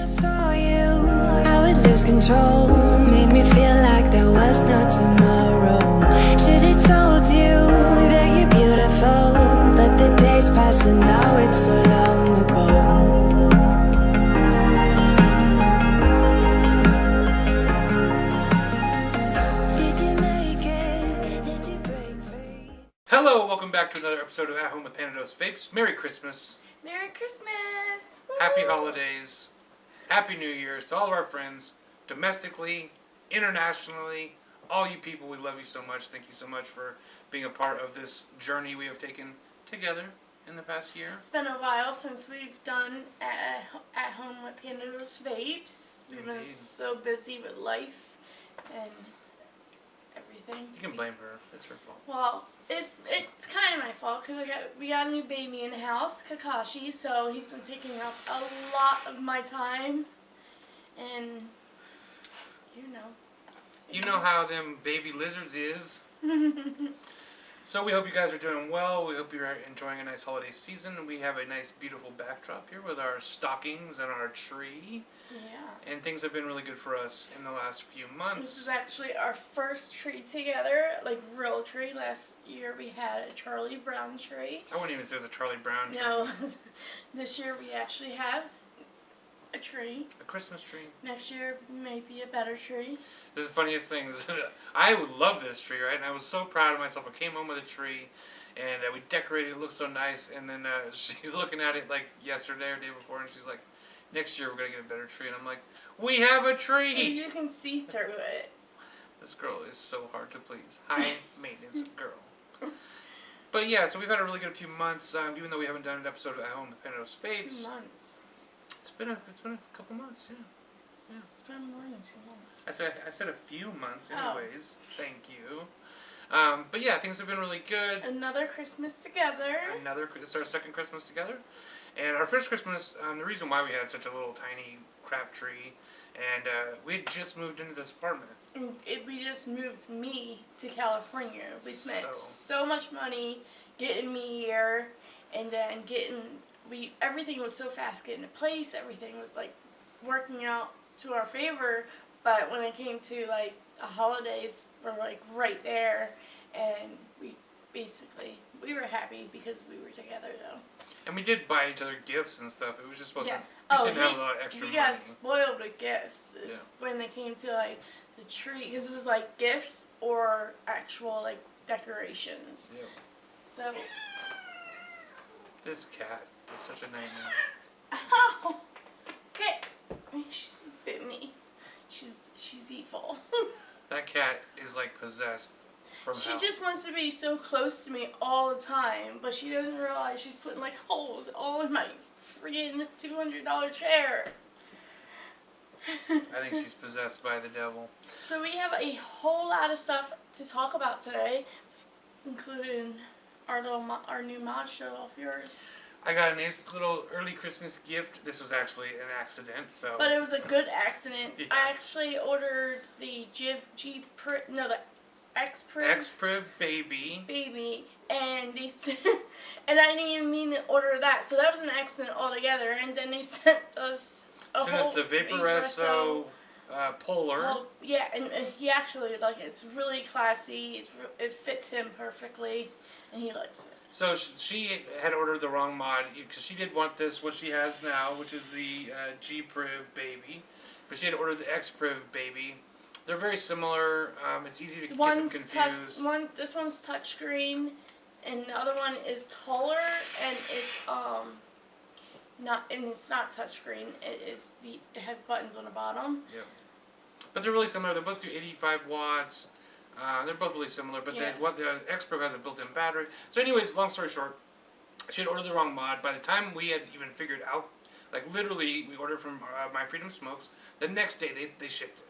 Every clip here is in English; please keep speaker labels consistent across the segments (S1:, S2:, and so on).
S1: I saw you, I would lose control. Made me feel like there was no tomorrow. Should've told you that you're beautiful, but the days pass and now it's so long ago. Did you make it? Did you break free?
S2: Hello, welcome back to another episode of At Home with PandaDoseVapes. Merry Christmas,
S3: Merry Christmas!
S2: Happy Holidays, Happy New Year's to all of our friends, domestically, internationally, all you people, we love you so much. Thank you so much for being a part of this journey we have taken together in the past year.
S3: It's been a while since we've done at home with PandaDoseVapes. We've been
S2: Indeed.
S3: so busy with life and everything.
S2: You can blame her. It's her fault.
S3: Well, it's kind of my fault because we got a new baby in the house, Kakashi, so he's been taking up a lot of my time, and you know.
S2: You know how them baby lizards is. So we hope you guys are doing well. We hope you're enjoying a nice holiday season. We have a nice, beautiful backdrop here with our stockings and our tree.
S3: Yeah.
S2: And things have been really good for us in the last few months.
S3: This is actually our first tree together, like real tree. Last year we had a Charlie Brown tree.
S2: I wouldn't even say it was a Charlie Brown tree.
S3: No, this year we actually have a tree.
S2: A Christmas tree.
S3: Next year may be a better tree.
S2: This is the funniest thing. I would love this tree, right? And I was so proud of myself. I came home with a tree, and we decorated it. It looked so nice. And then she's looking at it like yesterday or the day before, and she's like, next year we're going to get a better tree. And I'm like, we have a tree!
S3: You can see through it.
S2: This girl is so hard to please. High maintenance girl. But yeah, so we've had a really good few months, even though we haven't done an episode at home with PandaDoseVapes.
S3: 2 months.
S2: It's been a couple months, yeah.
S3: It's been more than 2 months.
S2: I said a few months,
S3: Oh.
S2: anyways. Thank you. But yeah, things have been really good.
S3: Another Christmas together.
S2: It's our second Christmas together, and our first Christmas. The reason why we had such a little tiny crap tree, and we had just moved into this apartment.
S3: And we just moved me to California. We spent so much money getting me here, and then everything was so fast getting in place. Everything was like working out to our favor. But when it came to like the holidays, we're like right there, and we were happy because we were together though.
S2: And we did buy each other gifts and stuff. It was just supposed
S3: Yeah.
S2: to. We just didn't have a lot of extra
S3: we
S2: money.
S3: got spoiled with gifts. It was when it came to like the tree, because it was like gifts or actual like decorations.
S2: Yeah.
S3: So.
S2: This cat is such a nightmare.
S3: Ow! Okay. She's bit me. She's evil.
S2: That cat is like possessed from
S3: She
S2: hell.
S3: just wants to be so close to me all the time, but she doesn't realize she's putting like holes all in my freaking $200 chair.
S2: I think she's possessed by the devil.
S3: So we have a whole lot of stuff to talk about today, including our new mod. Show off yours.
S2: I got a nice little early Christmas gift. This was actually an accident, so.
S3: But it was a good accident.
S2: Yeah.
S3: I actually ordered the the
S2: X-Prib baby.
S3: and they sent, and I didn't even mean to order that, so that was an accident altogether. And then they sent us a
S2: Sent
S3: whole
S2: us the Vaporesso Polar.
S3: yeah, and he actually it's really classy. It fits him perfectly, and he likes it.
S2: So she had ordered the wrong mod because she did want this, what she has now, which is the G-Priv baby, but she had ordered the X-Priv baby. They're very similar. It's easy to get them confused.
S3: This one's touchscreen, and the other one is taller, and it's not touchscreen. It has buttons on the bottom.
S2: Yeah, but they're really similar. They both do 85 watts. They're both really similar, but
S3: Yeah.
S2: the X-Priv has a built-in battery. So anyways, long story short, she had ordered the wrong mod. By the time we had even figured out, like literally, we ordered from My Freedom Smokes. The next day, they shipped it.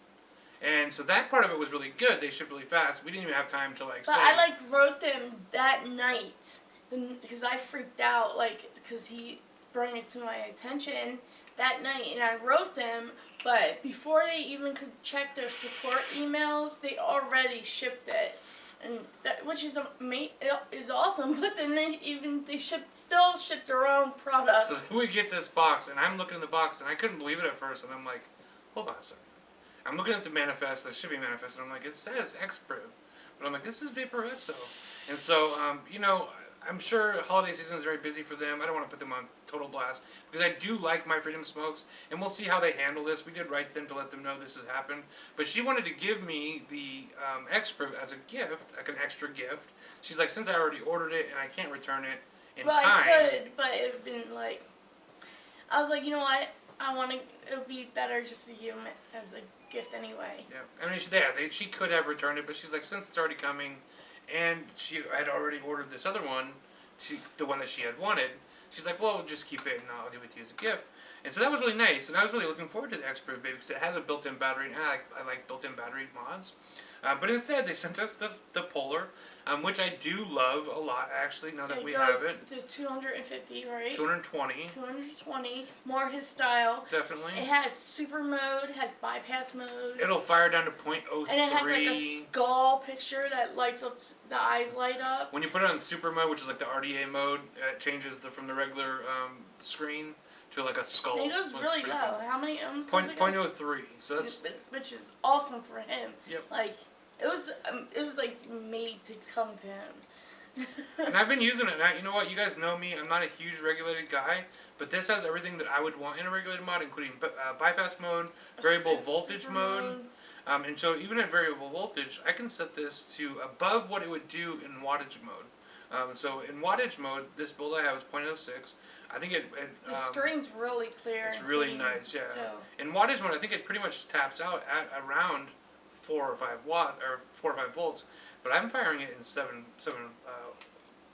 S2: And so that part of it was really good. They shipped really fast. We didn't even have time to
S3: But
S2: say.
S3: I wrote them that night because I freaked out because he brought it to my attention that night, and I wrote them. But before they even could check their support emails, they already shipped it. and which is awesome. But then they still ship their own product.
S2: So then we get this box, and I'm looking in the box, and I couldn't believe it at first, and I'm like, hold on a second. I'm looking at the manifest, the shipping manifest, and I'm like, it says X-Priv. But I'm like, this is VaporEsso. And so, I'm sure holiday season is very busy for them. I don't want to put them on total blast because I do like My Freedom Smokes, and we'll see how they handle this. We did write them to let them know this has happened, but she wanted to give me the X-Priv as a gift, like an extra gift. She's like, since I already ordered it and I can't return it in time.
S3: I could, but it would been like, I was like, you know what? It would be better just to give them it as a gift anyway.
S2: Yeah, I mean, she could have returned it, but she's like, since it's already coming. And she had already ordered this other one, the one that she had wanted. She's like, well, just keep it and I'll give it to you as a gift. And so that was really nice. And I was really looking forward to the X-Priv Baby because it has a built-in battery, and I like built-in battery mods. But instead, they sent us the Polar, which I do love a lot, actually, now that we have it.
S3: It goes to 250, right?
S2: 220.
S3: 220. More his style.
S2: Definitely.
S3: It has super mode, has bypass mode.
S2: It'll fire down to 0.03.
S3: And it has like a skull picture that lights up, the eyes light up.
S2: When you put it on super mode, which is like the RDA mode, it changes from the regular screen to like a skull.
S3: And it goes really low.
S2: Cool.
S3: How many ohms?
S2: 0.03. So that's,
S3: which is awesome for him.
S2: Yep.
S3: Like it was like made to come to him.
S2: And I've been using it. And you know what? You guys know me. I'm not a huge regulated guy, but this has everything that I would want in a regulated mod, including bypass mode, variable voltage mode. And so even at variable voltage, I can set this to above what it would do in wattage mode. So in wattage mode, this build I have is 0.06. I think
S3: the screen's really clear.
S2: It's really nice, yeah.
S3: Too.
S2: In wattage mode, I think it pretty much taps out at around 4 or 5 volts. But I'm firing it in 7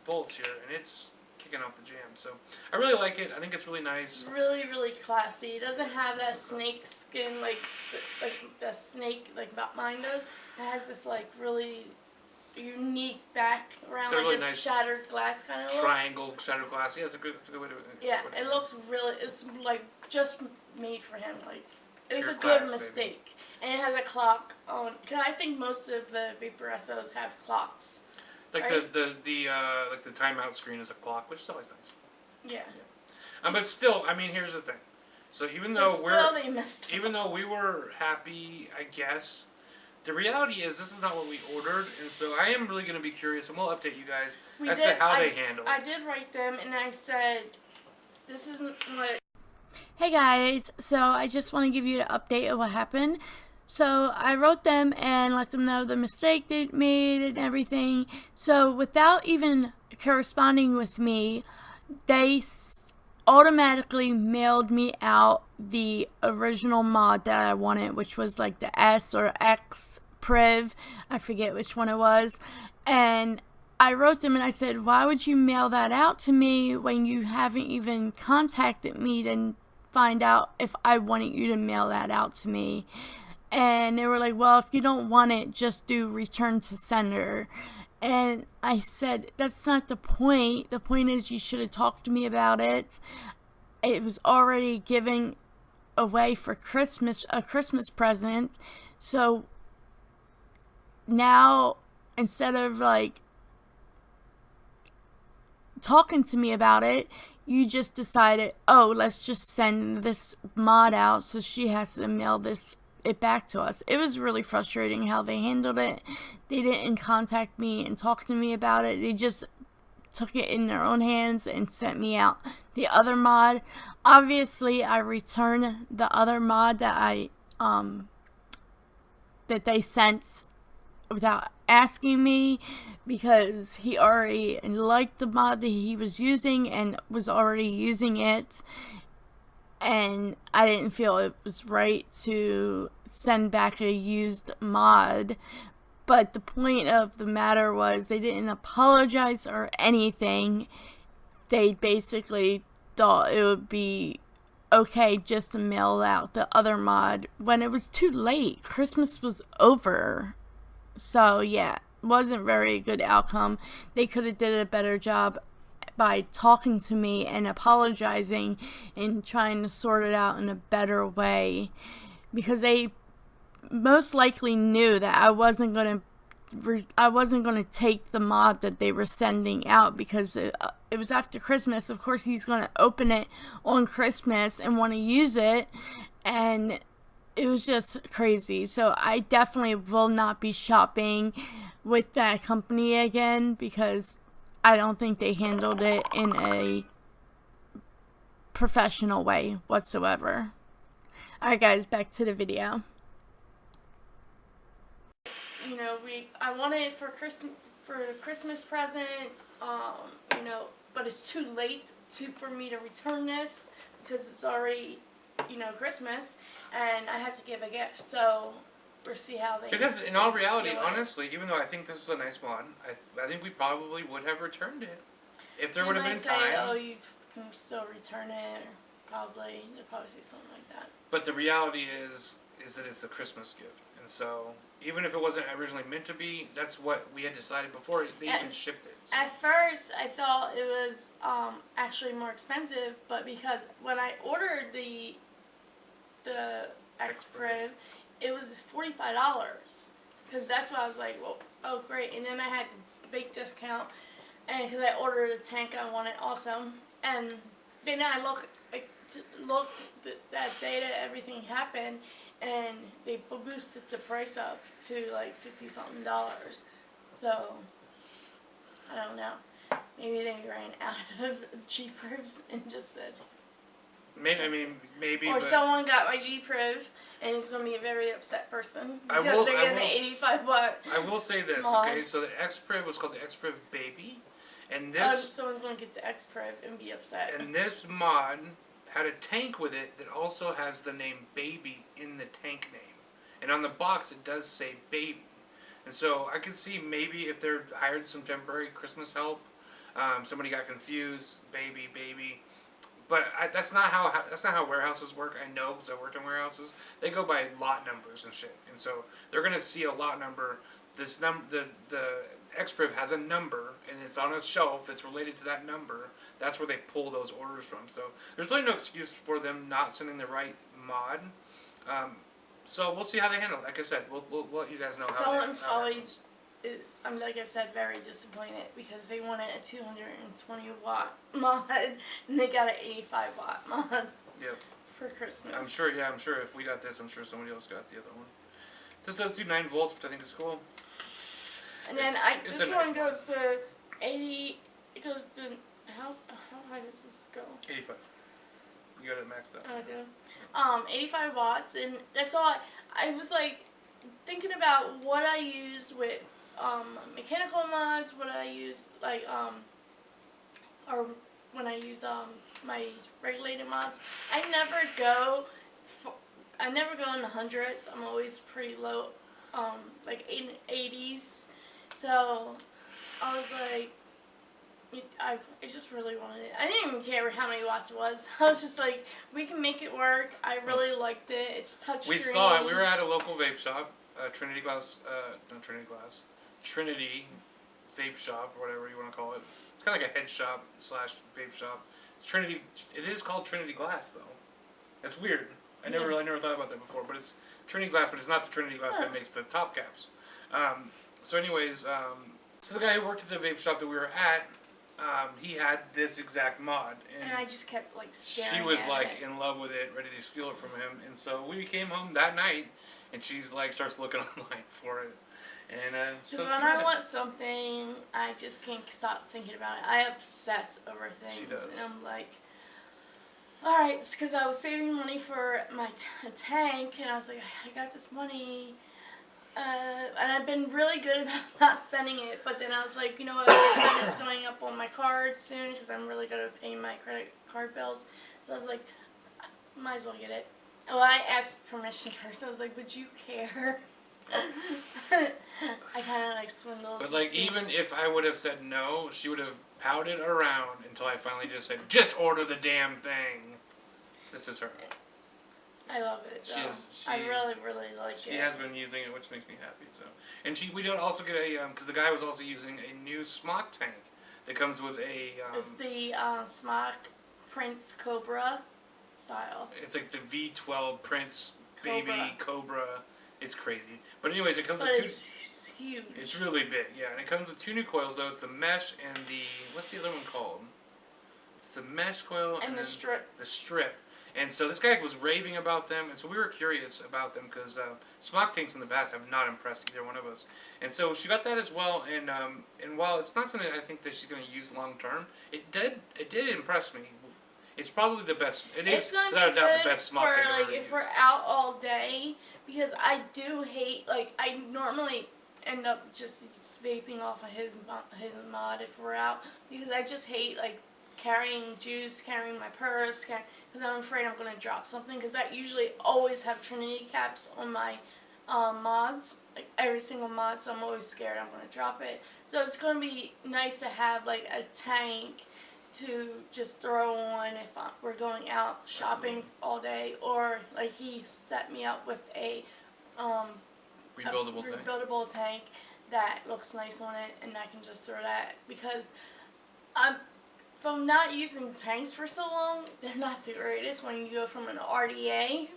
S2: volts here, and it's kicking off the jam. So I really like it. I think it's really nice.
S3: It's really, really classy. It doesn't have that snake skin like the snake like mine does. It has this like really unique background, like
S2: really
S3: this
S2: nice
S3: shattered glass kind of look.
S2: Triangle shattered glass. Yeah, it's a good way to.
S3: Yeah, it looks really. It's like just made for him. Like it was
S2: Pure
S3: a good
S2: class,
S3: mistake. Baby. And it has a clock on. Cause I think most of the VaporEssos have clocks.
S2: Like
S3: right?
S2: the timeout screen is a clock, which is always nice.
S3: Yeah.
S2: But still, I mean, here's the thing. So even though we were happy, I guess. The reality is, this is not what we ordered, and so I am really going to be curious, and we'll update you guys as to how they handle it.
S3: I did write them, and I said, this isn't what... Hey guys, so I just want to give you an update of what happened. So I wrote them and let them know the mistake they made and everything. So without even corresponding with me, they automatically mailed me out the original mod that I wanted, which was like the S or X Priv. I forget which one it was. And I wrote them and I said, why would you mail that out to me when you haven't even contacted me to find out if I wanted you to mail that out to me? And they were like, well, if you don't want it, just do return to sender. And I said, that's not the point. The point is you should have talked to me about it. It was already given away for Christmas, a Christmas present. So now, instead of like talking to me about it, you just decided, oh, let's just send this mod out so she has to mail it back to us. It was really frustrating how they handled it. They didn't contact me and talk to me about it. They just took it in their own hands and sent me out the other mod. Obviously, I returned the other mod that that they sent without asking me, because he already liked the mod that he was using and was already using it. And I didn't feel it was right to send back a used mod. But the point of the matter was they didn't apologize or anything. They basically thought it would be okay just to mail out the other mod when it was too late. Christmas was over. So yeah, wasn't very good outcome. They could have did a better job by talking to me and apologizing and trying to sort it out in a better way, because they most likely knew that I wasn't going to I wasn't going to take the mod that they were sending out because it was after Christmas. Of course, he's going to open it on Christmas and want to use it, and it was just crazy. So I definitely will not be shopping with that company again because I don't think they handled it in a professional way whatsoever. Alright guys, back to the video. You know, I wanted it for a Christmas present, you know, but it's too late for me to return this because it's already, you know, Christmas, and I have to give a gift. So we'll see how they.
S2: Because in all reality, honestly, even though I think this is a nice mod, I think we probably would have returned it if there would have been time.
S3: Oh, you can still return it, or probably they'll probably say something like that.
S2: But the reality is that it's a Christmas gift, and so. Even if it wasn't originally meant to be, that's what we had decided before they even shipped it. So.
S3: At first, I thought it was actually more expensive, but because when I ordered the X-Priv, it was $45. Because that's what I was like, well, oh great. And then I had a big discount, and because I ordered a tank, I wanted also. And then I looked that day that everything happened, and they boosted the price up to like $50-something. So I don't know. Maybe they ran out of G-Privs and just said.
S2: Maybe.
S3: Or someone got my G-Priv and he's gonna be a very upset person because they're getting an 85 watt.
S2: I will say this,
S3: mod.
S2: okay? So the X-Priv was called the X-Priv Baby, and this.
S3: Someone's gonna get the X-Priv and be upset.
S2: And this mod had a tank with it that also has the name Baby in the tank name. And on the box it does say Baby. And so I could see maybe if they're hired some temporary Christmas help, somebody got confused, baby. But that's not how warehouses work. I know because I worked in warehouses. They go by lot numbers and shit. And so they're gonna see a lot number. The X-Priv has a number and it's on a shelf that's related to that number. That's where they pull those orders from. So there's really no excuse for them not sending the right mod. So we'll see how they handle it. Like I said, we'll let you guys know how.
S3: Someone probably, I'm like I said, very disappointed because they wanted a 220 watt mod and they got an 85 watt mod.
S2: Yep.
S3: For Christmas.
S2: I'm sure if we got this, I'm sure somebody else got the other one. This does do 9 volts, which I think is cool.
S3: And then this one goes to 80. It goes to how high does this go?
S2: 85. You got it maxed out.
S3: I do. 85 watts, and that's all. I was like thinking about what I use with mechanical mods, what I use or when I use my regulated mods. I never go in the hundreds. I'm always pretty low, like in 80s. So I was like, I just really wanted it. I didn't even care how many watts it was. I was just like, we can make it work. I really liked it. It's touchscreen.
S2: We saw it. We were at a local vape shop, Trinity Vape Shop, or whatever you want to call it. It's kind of like a head shop / vape shop. It's Trinity. It is called Trinity Glass, though. That's weird. I never thought about that before. But it's Trinity Glass, but it's not the Trinity Glass that makes the top caps. So anyways, so the guy who worked at the vape shop that we were at, he had this exact mod,
S3: and I just kept like staring.
S2: She was like in love with it, ready to steal it from him, and so we came home that night, and she's like starts looking online for it, and
S3: because when I want something, I just can't stop thinking about it. I obsess over things.
S2: She does.
S3: And I'm like, all right, because I was saving money for my tank, and I was like, I got this money. And I've been really good about not spending it, but then I was like, you know what, it's going up on my card soon because I'm really good at paying my credit card bills. So I was like, might as well get it. Well, I asked permission first. I was like, would you care? I kind of like swindled.
S2: But like, even if I would have said no, she would have pouted around until I finally just said, just order the damn thing. This is her.
S3: I love it. I really, really like it.
S2: She has been using it, which makes me happy. So, and we don't also get a because the guy was also using a new smock tank that comes with a.
S3: It's the smock Prince Cobra style.
S2: It's like the V12 Prince Baby Cobra. It's crazy, but anyways, it comes with
S3: it's huge.
S2: It's really big, yeah. And it comes with 2 new coils though. It's the mesh and the, what's the other one called? It's the mesh coil
S3: and the
S2: then
S3: strip.
S2: the strip. And so this guy was raving about them, and so we were curious about them because smock tanks in the past have not impressed either one of us. And so she got that as well. And while it's not something I think that she's going to use long term, it did impress me. It's probably the best.
S3: It's gonna
S2: without a
S3: be
S2: doubt
S3: good
S2: the best smock
S3: for
S2: tank I've
S3: like
S2: ever
S3: if
S2: used.
S3: we're out all day, because I do hate, like, I normally end up just vaping off of his mod if we're out, because I just hate like carrying juice, carrying my purse, because I'm afraid I'm gonna drop something. Because I usually always have Trinity caps on my mods, like every single mod, so I'm always scared I'm gonna drop it. So it's gonna be nice to have like a tank to just throw on if we're going out shopping all day, or like he set me up with a rebuildable tank that looks nice on it, and I can just throw that, because from not using tanks for so long, they're not the greatest when you go from an RDA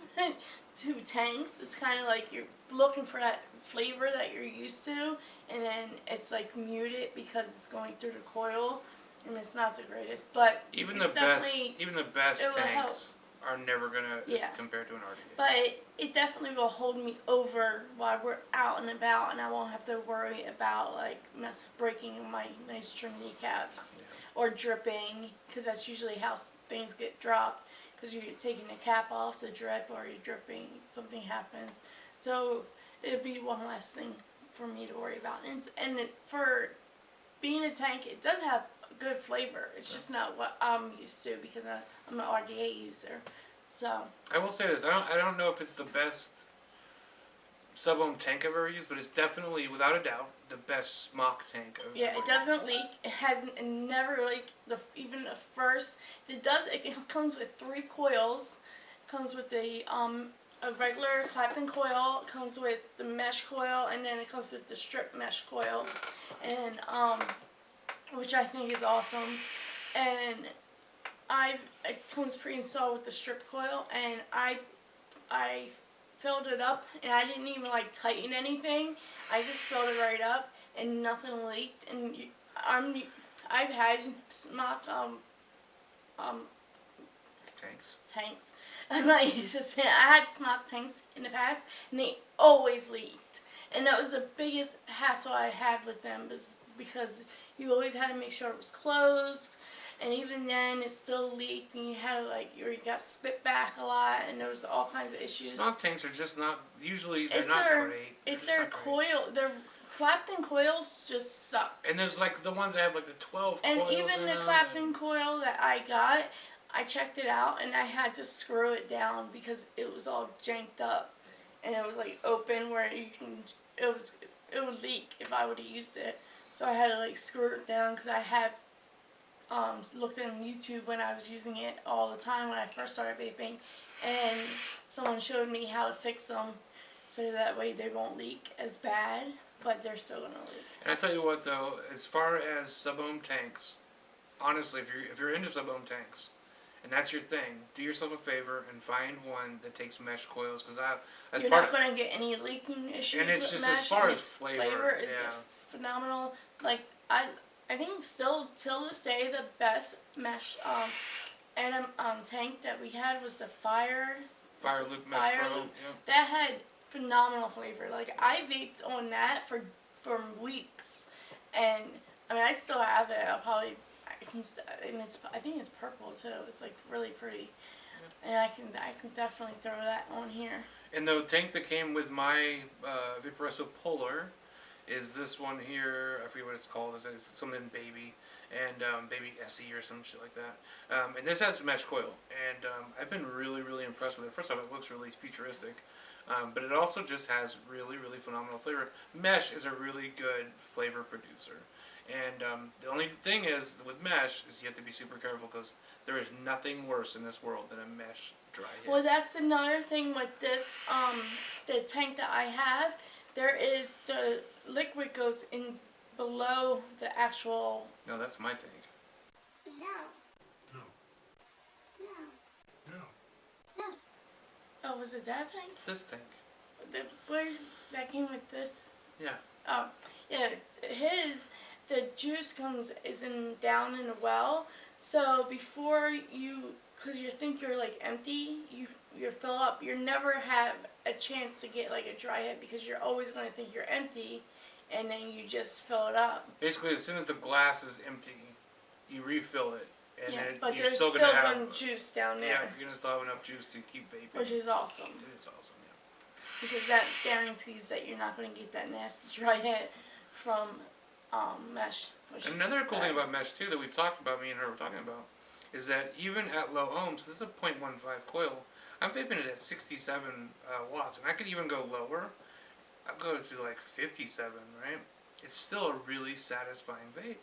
S3: to tanks. It's kind of like you're looking for that flavor that you're used to, and then it's like muted because it's going through the coil. And it's not the greatest, but
S2: even
S3: it's
S2: the best tanks are never gonna compare to an RDA.
S3: But it definitely will hold me over while we're out and about, and I won't have to worry about like breaking my nice Trinity caps or dripping, because that's usually how things get dropped. Because you're taking the cap off the drip, or you're dripping, something happens. So it'd be one less thing for me to worry about. And for being a tank, it does have good flavor. It's just not what I'm used to, because I'm an RDA user. So
S2: I will say this: I don't know if it's the best sub-ohm tank I've ever used, but it's definitely, without a doubt, the best smock tank I've ever used.
S3: it doesn't leak. It never leaked. Even the first, it comes with 3 coils. It comes with a regular Clapton coil. It comes with the mesh coil, and then it comes with the strip mesh coil, and which I think is awesome. And it comes pre-installed with the strip coil, and I filled it up, and I didn't even like tighten anything. I just filled it right up, and nothing leaked. And I've had smock tanks. And I had smock tanks in the past, and they always leaked. And that was the biggest hassle I had with them, because you always had to make sure it was closed, and even then it still leaked, and you had to you got spit back a lot, and there was all kinds of issues.
S2: Smock tanks are just not, usually they're not great.
S3: It's their coil, their Clapton coils just suck.
S2: And there's like the ones that have like the 12 coils.
S3: And even the Clapton coil that I got, I checked it out, and I had to screw it down because it was all janked up, and it was like open where it would leak if I would have used it. So I had to like screw it down, because I had looked on YouTube when I was using it all the time when I first started vaping, and someone showed me how to fix them so that way they won't leak as bad, but they're still gonna leak.
S2: And I tell you what though, as far as sub-ohm tanks, honestly, if you're into sub-ohm tanks, and that's your thing, do yourself a favor and find one that takes mesh coils, because
S3: you're not gonna get any leaking issues.
S2: And it's
S3: with
S2: just
S3: mesh,
S2: as far as flavor,
S3: is phenomenal. Like I think still till this day the best mesh tank that we had was the Fire
S2: Loop Mesh Pro. Yeah.
S3: That had phenomenal flavor. Like I vaped on that for weeks, and I mean I still have it. I think it's purple too. It's like really pretty, and I can definitely throw that on here.
S2: And the tank that came with my Vaporesso Polar is this one here. I forget what it's called. It's something Baby, and Baby SE or some shit like that. And this has mesh coil, and I've been really, really impressed with it. First off, it looks really futuristic, but it also just has really, really phenomenal flavor. Mesh is a really good flavor producer. And the only thing is, with mesh, is you have to be super careful, because there is nothing worse in this world than a mesh dry hit.
S3: Well, that's another thing with this, the tank that I have. There is the liquid goes in below the actual.
S2: No, that's my tank.
S4: No.
S2: No.
S4: No.
S2: No.
S4: No.
S3: Oh, was it that tank?
S2: It's this tank.
S3: That came with this?
S2: Yeah.
S3: Oh, yeah. The juice down in a well. So before because you think you're like empty, you fill up. You never have a chance to get like a dry hit because you're always going to think you're empty, and then you just fill it up.
S2: Basically, as soon as the glass is empty, you refill it, and
S3: Yeah,
S2: then
S3: but
S2: you're
S3: there's
S2: still gonna have
S3: juice down
S2: yeah,
S3: there,
S2: you're gonna still have enough juice to keep vaping.
S3: which is awesome.
S2: It is awesome, yeah.
S3: Because that guarantees that you're not going to get that nasty dry hit from mesh.
S2: Another cool thing about mesh too that we talked about, me and her were talking about, is that even at low ohms, this is a 0.15 coil. I'm vaping it at 67 watts, and I could even go lower. I'll go to like 57, right? It's still a really satisfying vape.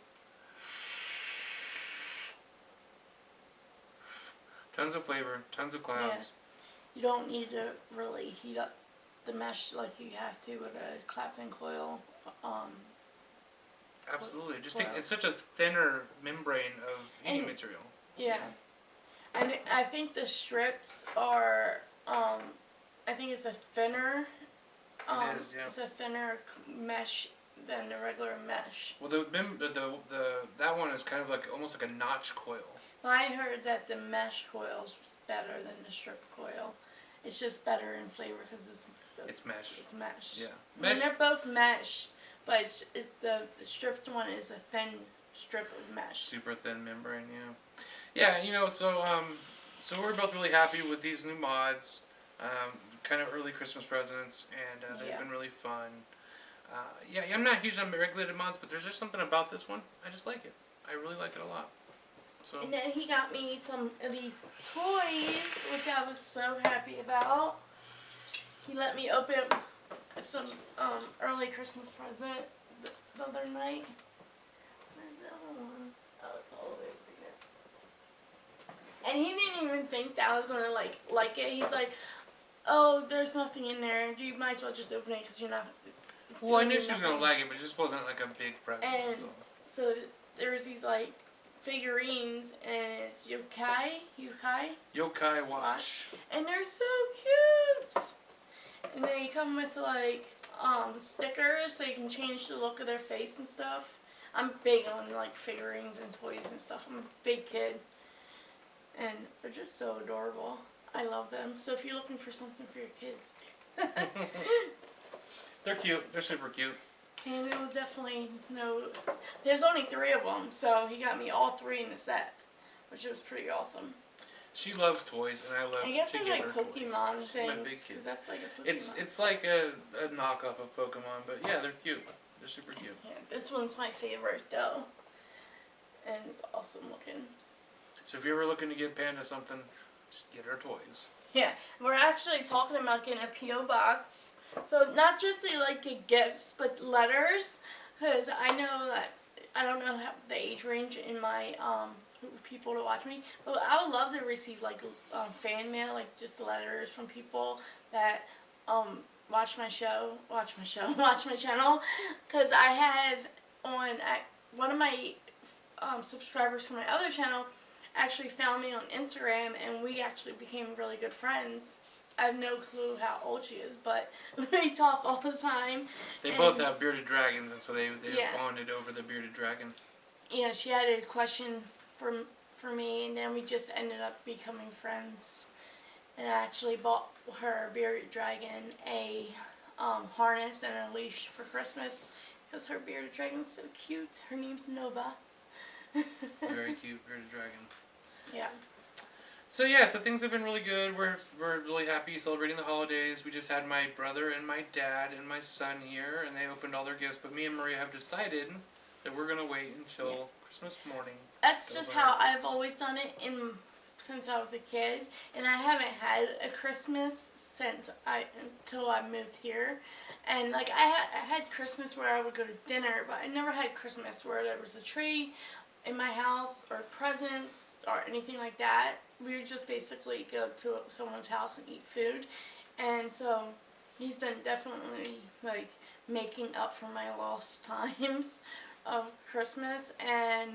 S2: Tons of flavor, tons of clouds.
S3: You don't need to really heat up the mesh like you have to with a Clapton coil.
S2: Absolutely. Just
S3: coil.
S2: think, it's such a thinner membrane of heating material.
S3: Yeah. And I think the strips are, I think it's a thinner,
S2: It is, yeah.
S3: it's a thinner mesh than the regular mesh.
S2: Well, that one is kind of like almost like a notch coil.
S3: Well, I heard that the mesh coil is better than the strip coil. It's just better in flavor because
S2: It's mesh.
S3: It's mesh.
S2: Yeah.
S3: I mean, they're both mesh, but the stripped one is a thin strip of mesh.
S2: Super thin membrane, yeah. Yeah, you know, so we're both really happy with these new mods. Kind of early Christmas presents, and they've been really fun. Yeah, I'm not huge on regulated mods, but there's just something about this one. I just like it. I really like it a lot. So.
S3: And then he got me some of these toys, which I was so happy about. He let me open some early Christmas present the other night. Where's the other one? Oh, it's all the way over here. And he didn't even think that I was gonna like it. He's like, "Oh, there's nothing in there. You might as well just open it because you're not."
S2: Well, I knew she was gonna like it, but it just wasn't like a big present.
S3: And so there's these like figurines, and it's yokai
S2: watch.
S3: and they're so cute. And they come with like stickers so you can change the look of their face and stuff. I'm big on like figurines and toys and stuff. I'm a big kid, and they're just so adorable. I love them. So if you're looking for something for your kids,
S2: they're cute. They're super cute.
S3: and it will definitely there's only 3 of them, so he got me all 3 in the set, which was pretty awesome.
S2: She loves toys, and I love.
S3: I guess
S2: to
S3: it's
S2: get
S3: like
S2: her
S3: Pokemon
S2: toys.
S3: things, because that's like a Pokemon.
S2: It's like a knockoff of Pokemon, but yeah, they're cute. They're super cute.
S3: Yeah, this one's my favorite though, and it's awesome looking.
S2: So if you're ever looking to get Panda something, just get her toys.
S3: Yeah, we're actually talking about getting a P.O. box. So not just they like get gifts, but letters, because I know that I don't know the age range in my people to watch me, but I would love to receive like fan mail, like just letters from people that watch my channel, because I have one of my subscribers from my other channel actually found me on Instagram, and we actually became really good friends. I have no clue how old she is, but we talk all the time.
S2: They both have bearded dragons, and so they bonded over the bearded dragon.
S3: Yeah, she had a question for me, and then we just ended up becoming friends. And I actually bought her bearded dragon a harness and a leash for Christmas because her bearded dragon's so cute. Her name's Nova.
S2: Very cute bearded dragon.
S3: Yeah.
S2: So yeah, so things have been really good. We're really happy celebrating the holidays. We just had my brother and my dad and my son here, and they opened all their gifts. But me and Maria have decided that we're gonna wait until Christmas morning.
S3: That's just how I've always done it since I was a kid, and I haven't had a Christmas until I moved here. And like I had Christmas where I would go to dinner, but I never had Christmas where there was a tree in my house or presents or anything like that. We would just basically go to someone's house and eat food. And so he's been definitely like making up for my lost times of Christmas. And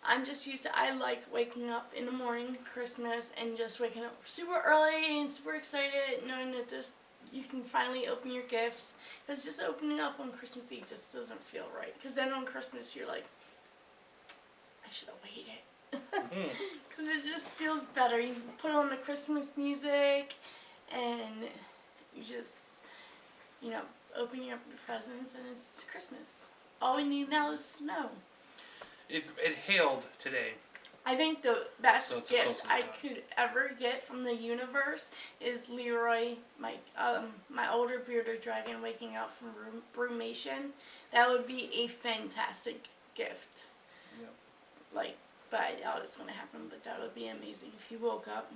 S3: I'm just used to, I like waking up in the morning, Christmas, and just waking up super early and super excited, knowing that you can finally open your gifts. Because just opening up on Christmas Eve just doesn't feel right. Because then on Christmas you're like, I should have waited. Because it just feels better. You put on the Christmas music and you just, opening up your presents and it's Christmas. All we need now is snow.
S2: It hailed today.
S3: I think the best
S2: So it's
S3: gift I
S2: closest
S3: could ever get from the universe is Leroy, my older bearded dragon, waking up from brumation. That would be a fantastic gift.
S2: Yep.
S3: But I doubt it's going to happen, but that would be amazing if he woke up.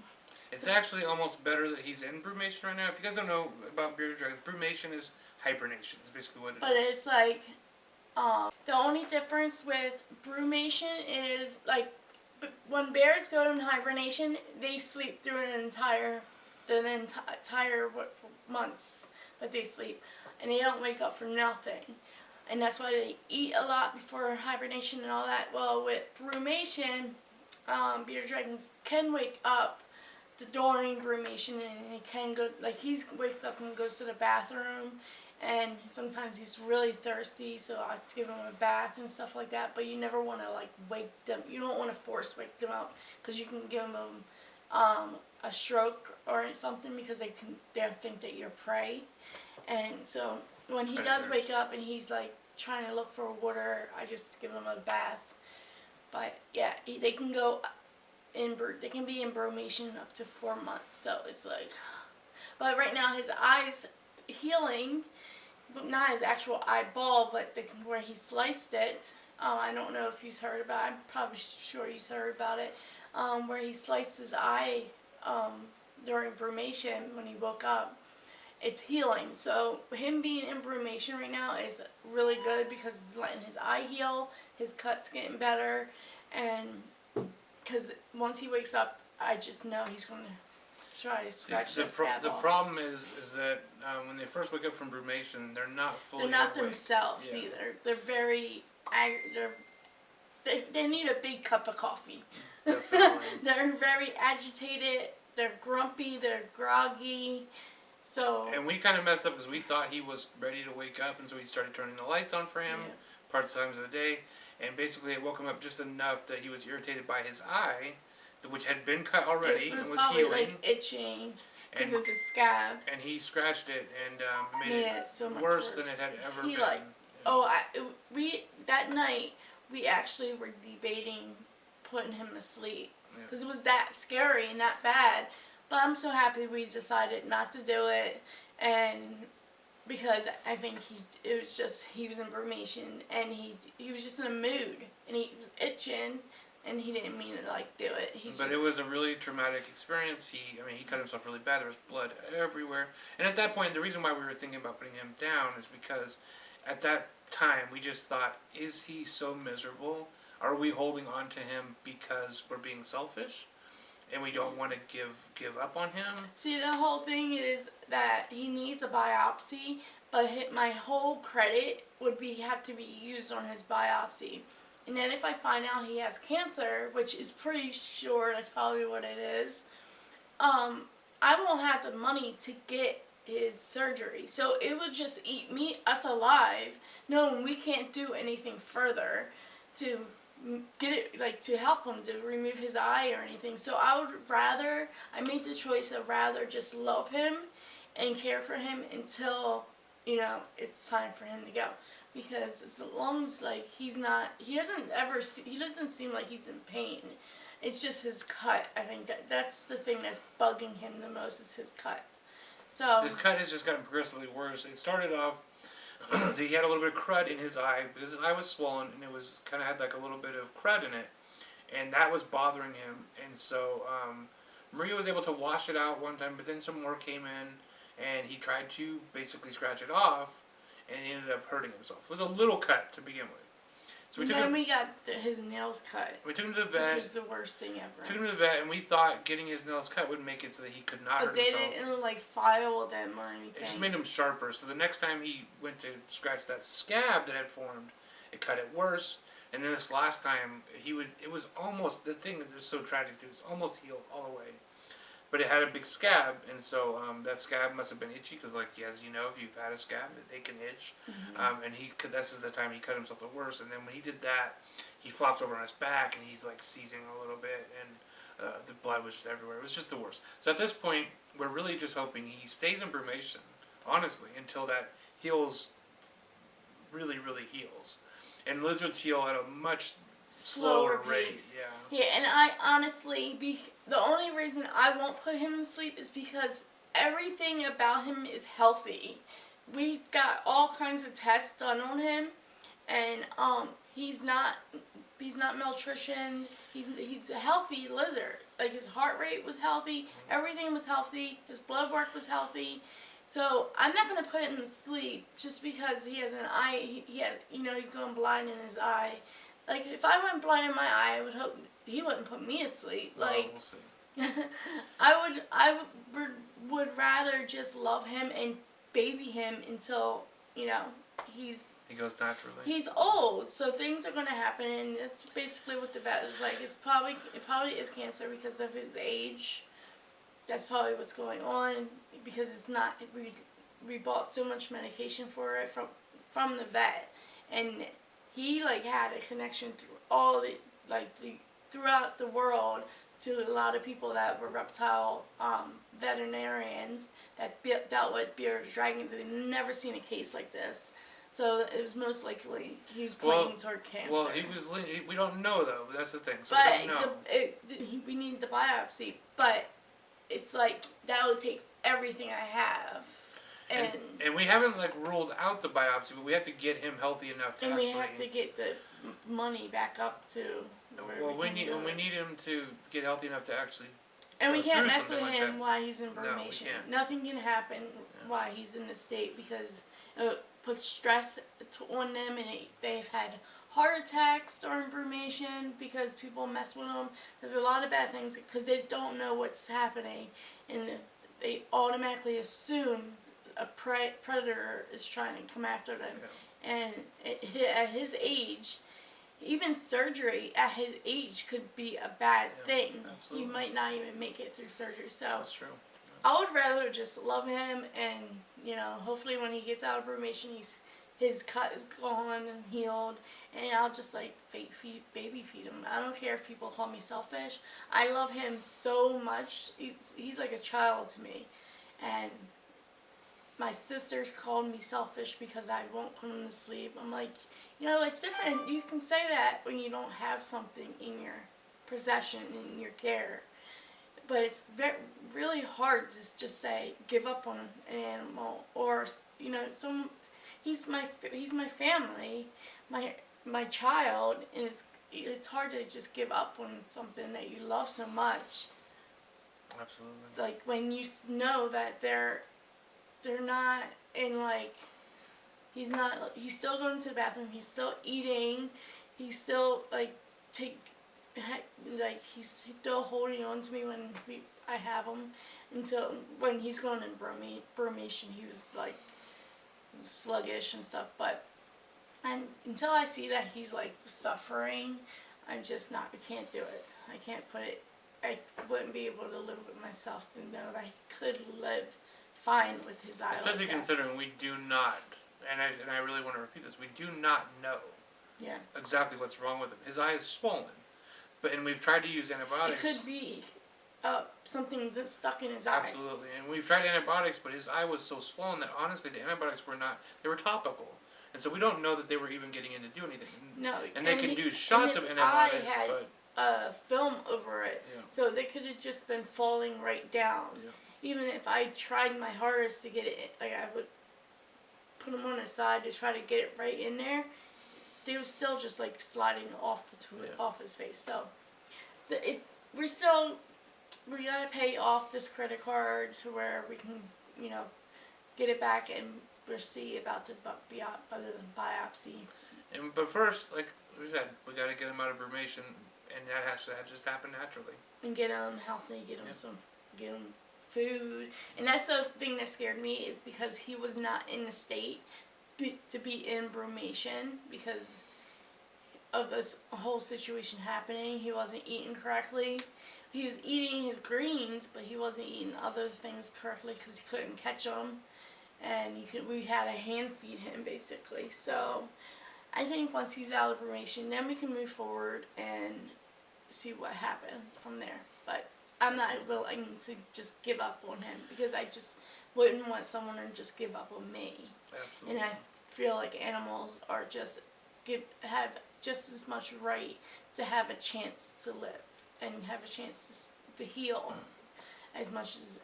S2: It's actually almost better that he's in brumation right now. If you guys don't know about bearded dragons, brumation is hibernation. It's basically what it is.
S3: But it's like, the only difference with brumation is, when bears go into hibernation, they sleep through the entire months that they sleep, and they don't wake up for nothing. And that's why they eat a lot before hibernation and all that. Well, with brumation, bearded dragons can wake up during brumation, and he can go, he wakes up and goes to the bathroom, and sometimes he's really thirsty, so I give him a bath and stuff like that. But you never want to wake them. You don't want to force wake them up, because you can give them a stroke or something, because they'll think that you're prey. And so when he does wake up and he's trying to look for water, I just give him a bath. But yeah, they can go they can be in brumation up to 4 months. So it's but right now his eye's healing, but not his actual eyeball, but where he sliced it. I don't know if you've heard about it. I'm probably sure you've heard about it. Where he sliced his eye during brumation when he woke up. It's healing. So him being in brumation right now is really good, because it's letting his eye heal, his cut's getting better, and because once he wakes up, I just know he's going to try to scratch that scab off.
S2: The problem is that when they first wake up from brumation, they're not fully
S3: They're not
S2: awake.
S3: themselves either. They're very they need a big cup of coffee.
S2: Definitely.
S3: They're very agitated. They're grumpy. They're groggy. So.
S2: And we kind of messed up because we thought he was ready to wake up, and so we started turning the lights on for him parts of the day, and basically it woke him up just enough that he was irritated by his eye, which had been cut already
S3: it was
S2: and was
S3: probably
S2: healing.
S3: Itching, because it's a scab.
S2: And he scratched it and made it
S3: so much
S2: worse than it had ever been.
S3: That night we actually were debating putting him to sleep, because it was that scary and that bad. But I'm so happy we decided not to do it, and because I think he was in brumation, and he was just in a mood, and he was itching, and he didn't mean to do it.
S2: But it was a really traumatic experience. He cut himself really bad. There was blood everywhere, and at that point, the reason why we were thinking about putting him down is because at that time we just thought, is he so miserable? Are we holding on to him because we're being selfish? And we don't want to give up on him.
S3: See, the whole thing is that he needs a biopsy, but my whole credit would have to be used on his biopsy. And then if I find out he has cancer, which is pretty sure that's probably what it is, I won't have the money to get his surgery. So it would just eat us alive, knowing we can't do anything further to get it, to help him to remove his eye or anything. So I made the choice of rather just love him and care for him until it's time for him to go, because as long as he doesn't seem like he's in pain. It's just his cut. I think that's the thing that's bugging him the most, is his cut. So
S2: his cut has just gotten progressively worse. It started off he had a little bit of crud in his eye because his eye was swollen, and it was kind of had a little bit of crud in it, and that was bothering him. And so Maria was able to wash it out one time, but then some more came in, and he tried to basically scratch it off, and he ended up hurting himself. It was a little cut to begin with. So we
S3: got his nails cut.
S2: We took him to the vet.
S3: Which is the worst thing ever.
S2: Took him to the vet, and we thought getting his nails cut would make it so that he could not hurt himself.
S3: But they didn't file them or anything.
S2: It just made them sharper. So the next time he went to scratch that scab that had formed, it cut it worse. And then this last time, it was almost, the thing that was so tragic too, it was almost healed all the way. But it had a big scab, and so that scab must have been itchy, because like, as you know, if you've had a scab, they can itch. And this is the time he cut himself the worst, and then when he did that, he flops over on his back, and he's like seizing a little bit, and the blood was just everywhere. It was just the worst. So at this point, we're really just hoping he stays in brumation, honestly, until that heals, really, really heals. And lizards heal at a much slower rate.
S3: Pace. Yeah, and I honestly, the only reason I won't put him to sleep is because everything about him is healthy. We got all kinds of tests done on him, and he's not malnutrition. He's a healthy lizard. Like, his heart rate was healthy, everything was healthy, his blood work was healthy. So I'm not gonna put him to sleep just because he has an eye. He's going blind in his eye. Like, if I went blind in my eye, I would hope he wouldn't put me to sleep. Like,
S2: we'll see.
S3: I would rather just love him and baby him until he
S2: goes naturally.
S3: He's old, so things are gonna happen, and that's basically what the vet was like. It probably is cancer because of his age. That's probably what's going on, because it's not. We bought so much medication for it from the vet, and he had a connection throughout the world to a lot of people that were reptile veterinarians that dealt with bearded dragons, and they'd never seen a case like this. So it was most likely he was pointing toward cancer.
S2: Well, we don't know though. That's the thing. So
S3: but
S2: we don't know.
S3: We need the biopsy, but it's like that would take everything I have.
S2: And we haven't ruled out the biopsy, but we have to get him healthy enough to
S3: we have to get the money back up to.
S2: Well, we need him to get healthy enough to actually.
S3: And we can't mess with
S2: like
S3: him
S2: that.
S3: while he's in brumation.
S2: No,
S3: Nothing can happen while he's in the state, because it puts stress on them, and they've had heart attacks during brumation because people mess with them. There's a lot of bad things because they don't know what's happening, and they automatically assume a predator is trying to come after them. Yeah. And at his age, even surgery at his age could be a bad thing.
S2: Absolutely.
S3: He might not even make it through surgery. So
S2: that's true.
S3: I would rather just love him, and hopefully when he gets out of brumation, his cut is gone and healed, and I'll just baby feed him. I don't care if people call me selfish. I love him so much. He's like a child to me, and my sisters called me selfish because I won't put him to sleep. I'm like, it's different. You can say that when you don't have something in your possession, in your care. But it's really hard to just say, give up on an animal. Or, he's my family, my child, and it's hard to just give up on something that you love so much.
S2: Absolutely.
S3: Like, when you know that they're not in, he's still going to the bathroom, he's still eating, he's still, he's still holding on to me when I have him, until when he's going in brumation, he was, sluggish and stuff, and until I see that he's, suffering, I'm just not, I can't do it. I can't put it, I wouldn't be able to live with myself to know that he could live fine with his eye.
S2: Especially considering we do not, and I really want to repeat this, we do not know exactly what's wrong with him. His eye is swollen, and we've tried to use antibiotics.
S3: It could be something's stuck in his eye.
S2: Absolutely, and we've tried antibiotics, but his eye was so swollen that honestly the antibiotics they were topical. And so we don't know that they were even getting in to do anything.
S3: No.
S2: And they can do shots of antibiotics,
S3: eye had
S2: but
S3: film over it.
S2: Yeah.
S3: So they could have just been falling right down.
S2: Yeah.
S3: Even if I tried my hardest to get it, I would put them on his side to try to get it right in there, they were still just sliding off his face. So we gotta pay off this credit card to where we can, get it back, and we'll see about the biopsy.
S2: But first, like we said, we gotta get him out of brumation, and that has to just happen naturally.
S3: And get him healthy, get him food. And that's the thing that scared me, is because he was not in the state to be in brumation, because of this whole situation happening. He wasn't eating correctly. He was eating his greens, but he wasn't eating other things correctly because he couldn't catch them. And we had to hand feed him basically. So I think once he's out of remission, then we can move forward and see what happens from there. But I'm not willing to just give up on him because I just wouldn't want someone to just give up on me.
S2: Absolutely.
S3: And I feel like animals are have just as much right to have a chance to live and have a chance to heal as much as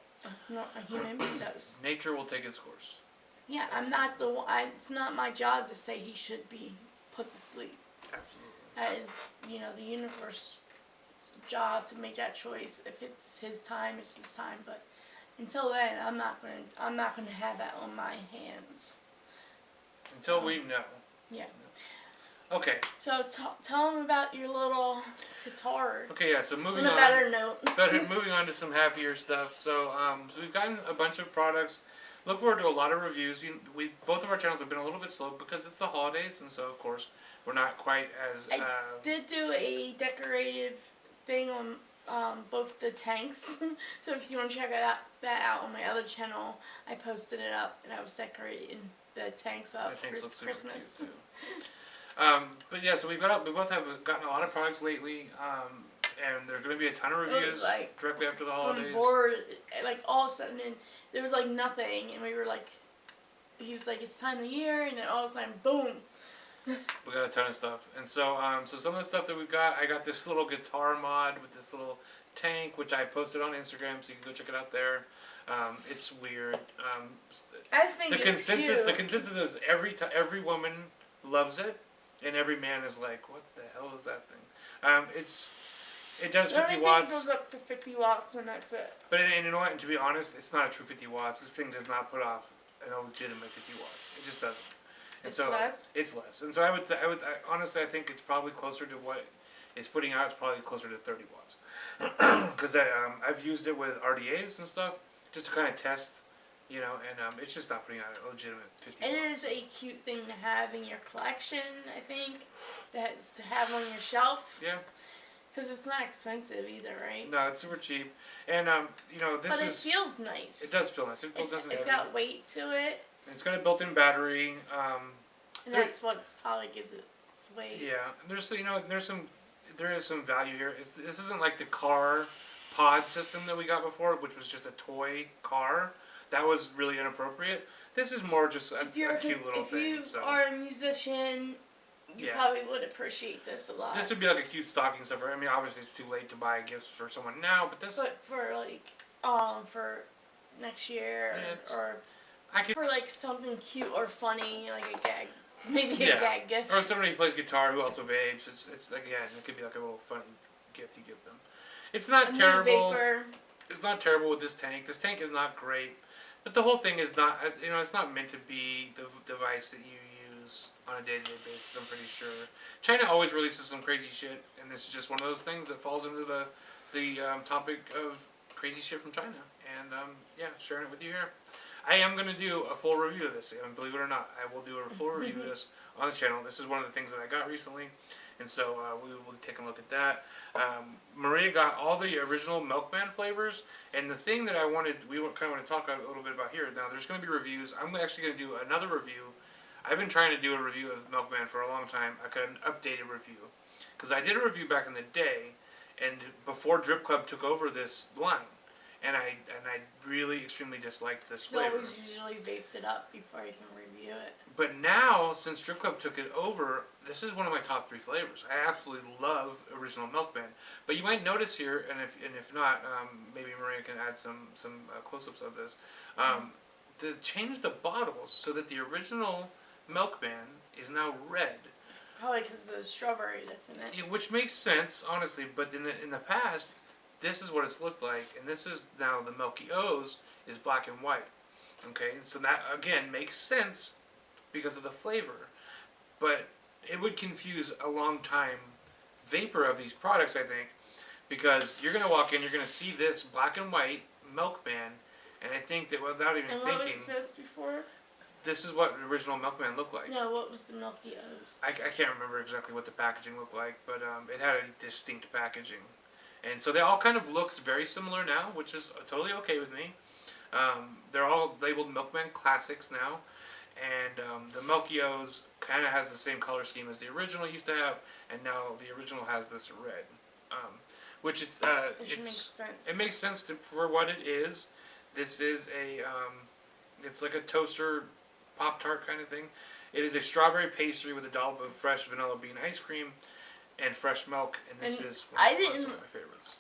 S3: a human being does.
S2: Nature will take its course.
S3: Yeah, I'm not the one. It's not my job to say he should be put to sleep.
S2: Absolutely.
S3: That is, the universe's job to make that choice. If it's his time, it's his time. But until then, I'm not gonna have that on my hands.
S2: Until we know.
S3: Yeah.
S2: Okay.
S3: So tell them about your little guitar.
S2: Okay, yeah. So moving
S3: On
S2: on.
S3: a better note.
S2: Moving on to some happier stuff. So, so we've gotten a bunch of products. Look forward to a lot of reviews. Both of our channels have been a little bit slow because it's the holidays, and so of course we're not quite as.
S3: I did do a decorative thing on both the tanks. So if you want to check that out on my other channel, I posted it up and I was decorating the tanks up for Christmas.
S2: Super cute too. But yeah, so we both have gotten a lot of products lately, and there's going to be a ton of reviews directly after the holidays.
S3: On board, like all of a sudden, and there was like nothing, and we were like, he was like, it's time of the year, and then all of a sudden, boom.
S2: We got a ton of stuff, and so so some of the stuff that we've got, I got this little guitar mod with this little tank, which I posted on Instagram, so you can go check it out there. It's weird.
S3: I think
S2: the
S3: it's
S2: consensus
S3: cute.
S2: the consensus is every woman loves it, and every man is like, what the hell is that thing? It does 50 watts.
S3: Everything goes up to 50 watts, and that's it.
S2: But and you know what? And to be honest, it's not a true 50 watts. This thing does not put off a legitimate 50 watts. It just doesn't. And
S3: It's
S2: so
S3: less?
S2: It's less. And so I honestly, I think it's probably closer to what it's putting out. It's probably closer to 30 watts. Because I've used it with RDAs and stuff just to kind of test, and it's just not putting out a legitimate 50 watts.
S3: It is a cute thing to have in your collection, I think, to have on your shelf.
S2: Yeah.
S3: Because it's not expensive either, right?
S2: No, it's super cheap. And, this
S3: but it
S2: is...
S3: feels nice.
S2: It does feel nice. It feels nice and
S3: It's
S2: heavy.
S3: got weight to it.
S2: It's got a built-in battery.
S3: And that's what probably gives it its weight.
S2: Yeah, there is some value here. This isn't like the car pod system that we got before, which was just a toy car. That was really inappropriate. This is more just a cute little thing.
S3: If you are a musician, you probably would appreciate this a lot.
S2: This would be like a cute stocking stuffer. I mean, obviously it's too late to buy gifts for someone now, but this.
S3: But for for next year for like something cute or funny, like a gag, maybe a gag gift.
S2: Or somebody who plays guitar who also vapes. It's again, it could be like a little funny gift you give them. It's not terrible.
S3: Vapor.
S2: It's not terrible with this tank. This tank is not great, but the whole thing is not. It's not meant to be the device that you use on a day-to-day basis. I'm pretty sure. China always releases some crazy shit, and this is just one of those things that falls into the topic of crazy shit from China. And sharing it with you here. I am going to do a full review of this. Believe it or not, I will do a full review of this on the channel. This is one of the things that I got recently, and so we will take a look at that. Maria got all the original Milkman flavors, and the thing that we kind of want to talk a little bit about here. Now, there's going to be reviews. I'm actually going to do another review. I've been trying to do a review of Milkman for a long time. I got an updated review, because I did a review back in the day, and before Drip Club took over this line. And I really extremely disliked this flavor.
S3: So we usually vaped it up before you can review it.
S2: But now, since Strip Club took it over, this is one of my top 3 flavors. I absolutely love Original Milkman. But you might notice here, and if not, maybe Maria can add some close-ups of this. To change the bottles so that the original Milkman is now red.
S3: Probably because of the strawberry that's in it.
S2: Yeah, which makes sense, honestly. But in the past, this is what it's looked like, and this is now the Milky O's is black and white. Okay, and so that again makes sense because of the flavor, but it would confuse a long time vapor of these products, I think, because you're gonna walk in, you're gonna see this black and white Milkman, and I think that without even
S3: and
S2: thinking,
S3: what was this before?
S2: this is what the original Milkman looked like.
S3: No, what was the Milky O's?
S2: I can't remember exactly what the packaging looked like, but it had a distinct packaging. And so they all kind of looks very similar now, which is totally okay with me. They're all labeled Milkman Classics now. And the Milky O's kind of has the same color scheme as the original used to have, and now the original has this red. Which makes
S3: sense.
S2: It makes sense for what it is. This is it's like a toaster Pop-Tart kind of thing. It is a strawberry pastry with a dollop of fresh vanilla bean ice cream and fresh milk, and this is one of my favorites.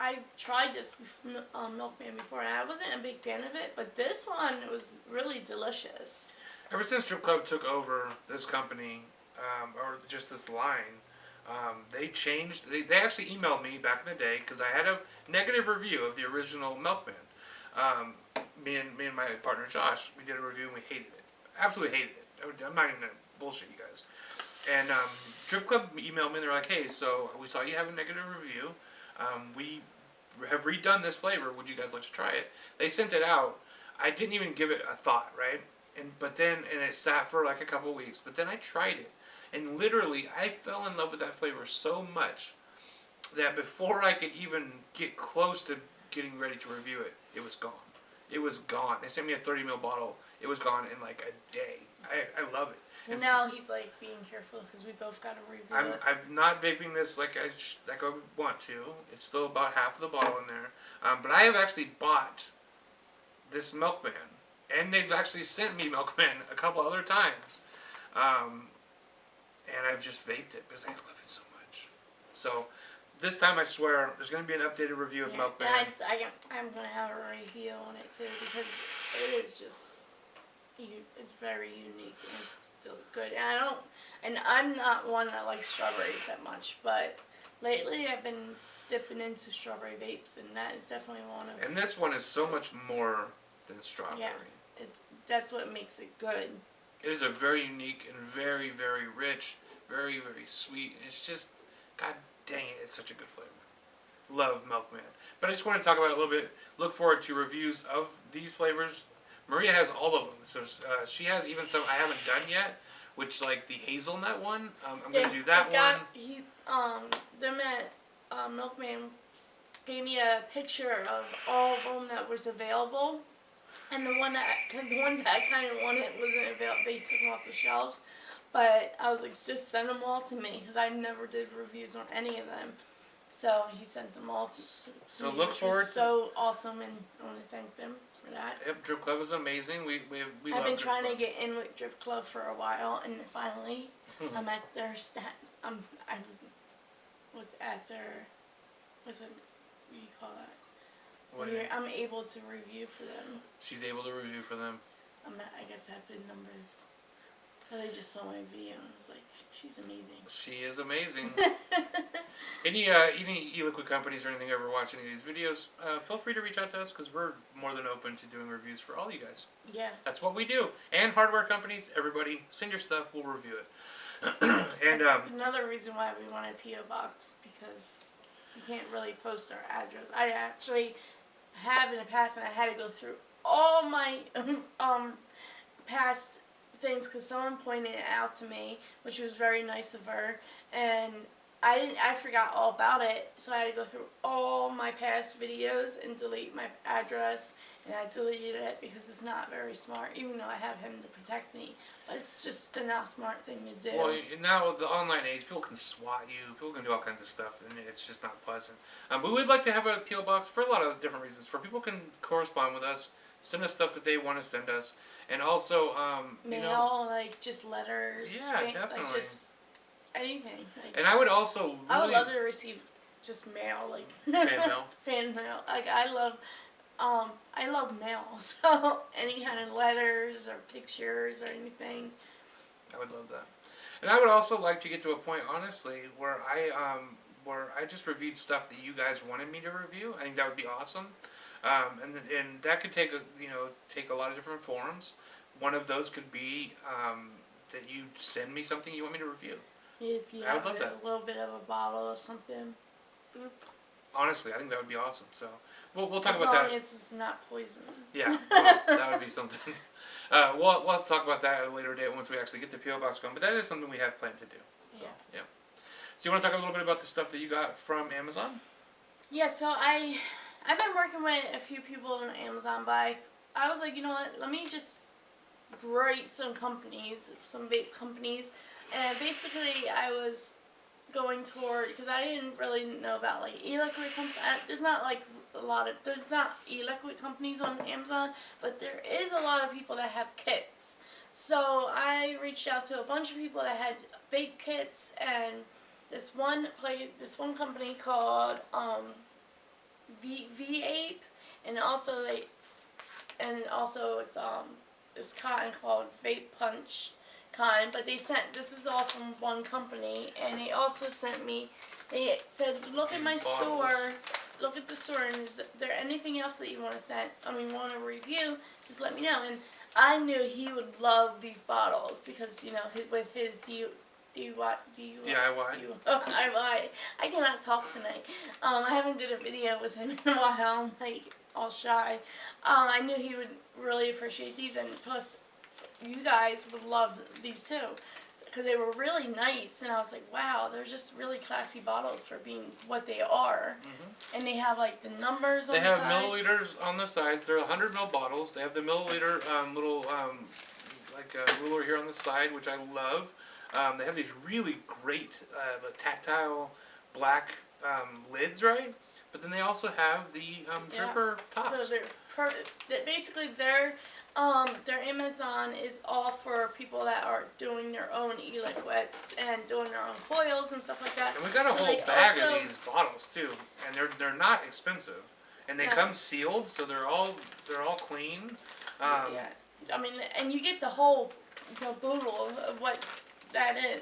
S3: I've tried this Milkman before, and I wasn't a big fan of it, but this one was really delicious.
S2: Ever since Strip Club took over this company, or just this line, they changed. They actually emailed me back in the day because I had a negative review of the original Milkman. Me and my partner Josh, we did a review and we hated it. Absolutely hated it. I'm not even gonna bullshit you guys. And Strip Club emailed me and they're like, hey, so we saw you have a negative review. We have redone this flavor. Would you guys like to try it? They sent it out. I didn't even give it a thought, right? And it sat for like a couple weeks. But then I tried it. And literally, I fell in love with that flavor so much that before I could even get close to getting ready to review it, it was gone. It was gone. They sent me a 30 ml bottle. It was gone in like a day. I love it.
S3: So now he's like being careful because we both got to review it.
S2: I'm not vaping this like I want to. It's still about half of the bottle in there. But I have actually bought this Milkman. And they've actually sent me Milkman a couple other times. And I've just vaped it because I love it so much. So this time I swear there's going to be an updated review of Milkman.
S3: Yeah, I'm going to have a review on it too because it is just, it's very unique and it's still good. And I'm not one that likes strawberries that much, but lately I've been dipping into strawberry vapes, and that is definitely one of.
S2: And this one is so much more than strawberry.
S3: Yeah, that's what makes it good.
S2: It is a very unique and very, very rich, very, very sweet. It's just, god dang it, it's such a good flavor. Love Milkman. But I just want to talk about it a little bit. Look forward to reviews of these flavors. Maria has all of them. So she has even some I haven't done yet, which like the hazelnut one. I'm going to do that one.
S3: Them at Milkman gave me a picture of all of them that was available. And the ones that I kind of wanted wasn't available. They took them off the shelves. But I was like, just send them all to me because I never did reviews on any of them. So he sent them all to me,
S2: look forward.
S3: Was so awesome, and I want to thank them for that.
S2: Yep, Drip Club is amazing. We
S3: I've been trying to get in with Drip Club for a while, and finally, I'm at their I'm at their what do you call that? I'm able to review for them.
S2: She's able to review for them.
S3: I guess I have good numbers. But they just saw my video and I was like, she's amazing.
S2: She is amazing. Any e-liquid companies or anything ever watch any of these videos, feel free to reach out to us because we're more than open to doing reviews for all you guys.
S3: Yeah.
S2: That's what we do. And hardware companies, everybody, send your stuff, we'll review it. And
S3: that's another reason why we wanted P.O. Box because we can't really post our address. I actually have in the past, and I had to go through all my past things because someone pointed it out to me, which was very nice of her, and I forgot all about it, so I had to go through all my past videos and delete my address, and I deleted it because it's not very smart, even though I have him to protect me, but it's just a not smart thing to do.
S2: Well, now with the online age, people can swat you, people can do all kinds of stuff, and it's just not pleasant. But we would like to have a P.O. Box for a lot of different reasons, for people can correspond with us, send us stuff that they want to send us, and also,
S3: mail, like just letters.
S2: Yeah, definitely.
S3: Like just anything. Like,
S2: and I would also really...
S3: I would love to receive just mail, like...
S2: Fan mail?
S3: Fan mail. Like, I love mail, so any kind of letters or pictures or anything.
S2: I would love that. And I would also like to get to a point, honestly, where I just reviewed stuff that you guys wanted me to review. I think that would be awesome. And that could take a lot of different forms. One of those could be that you send me something you want me to review.
S3: If you have a little bit of a bottle or something. Boop.
S2: Honestly, I think that would be awesome. So we'll talk about that.
S3: As long as it's not poison.
S2: Yeah, well, that would be something. We'll have to talk about that at a later date once we actually get the PO box going. But that is something we have planned to do. So, yeah. So you want to talk a little bit about the stuff that you got from Amazon?
S3: Yeah. So I've been working with a few people on Amazon, but I was like, you know what? Let me just rate some companies, some vape companies, and basically I was going toward, because I didn't really know about like e-liquid companies. There's not like there's not e-liquid companies on Amazon, but there is a lot of people that have kits. So I reached out to a bunch of people that had vape kits, and this one company called V8, and also it's this cotton called Vape Punch Cotton, but this is all from one company, and they also sent me, they said, look at my store, look at the store, and is there anything else that you want to review, just let me know. And I knew he would love these bottles, because, you know, with his DIY. I cannot talk tonight. I haven't did a video with him in a while, I'm like all shy. I knew he would really appreciate these, and plus you guys would love these too, because they were really nice, and I was like, wow, they're just really classy bottles for being what they are. Mm-hmm. And they have like the numbers on the sides. They have
S2: milliliters on the sides. They're 100 ml bottles. They have the milliliter little like a ruler here on the side, which I love. They have these really great tactile black lids, right? But then they also have the dripper tops.
S3: So they're basically their Amazon is all for people that are doing their own e-liquids and doing their own coils and stuff like that.
S2: And we got a whole bag of these bottles too, and they're not expensive, and they come sealed, so they're all clean.
S3: Yeah, I mean, and you get the whole boodle of what that is.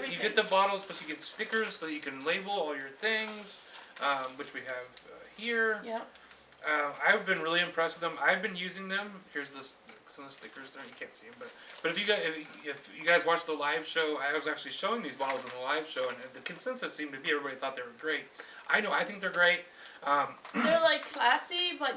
S2: You get the bottles, but you get stickers so you can label all your things, which we have here.
S3: Yep.
S2: I've been really impressed with them. I've been using them. Here's some of the stickers there. You can't see them, but if you guys watched the live show, I was actually showing these bottles in the live show, and the consensus seemed to be everybody thought they were great. I think they're great.
S3: They're like classy, but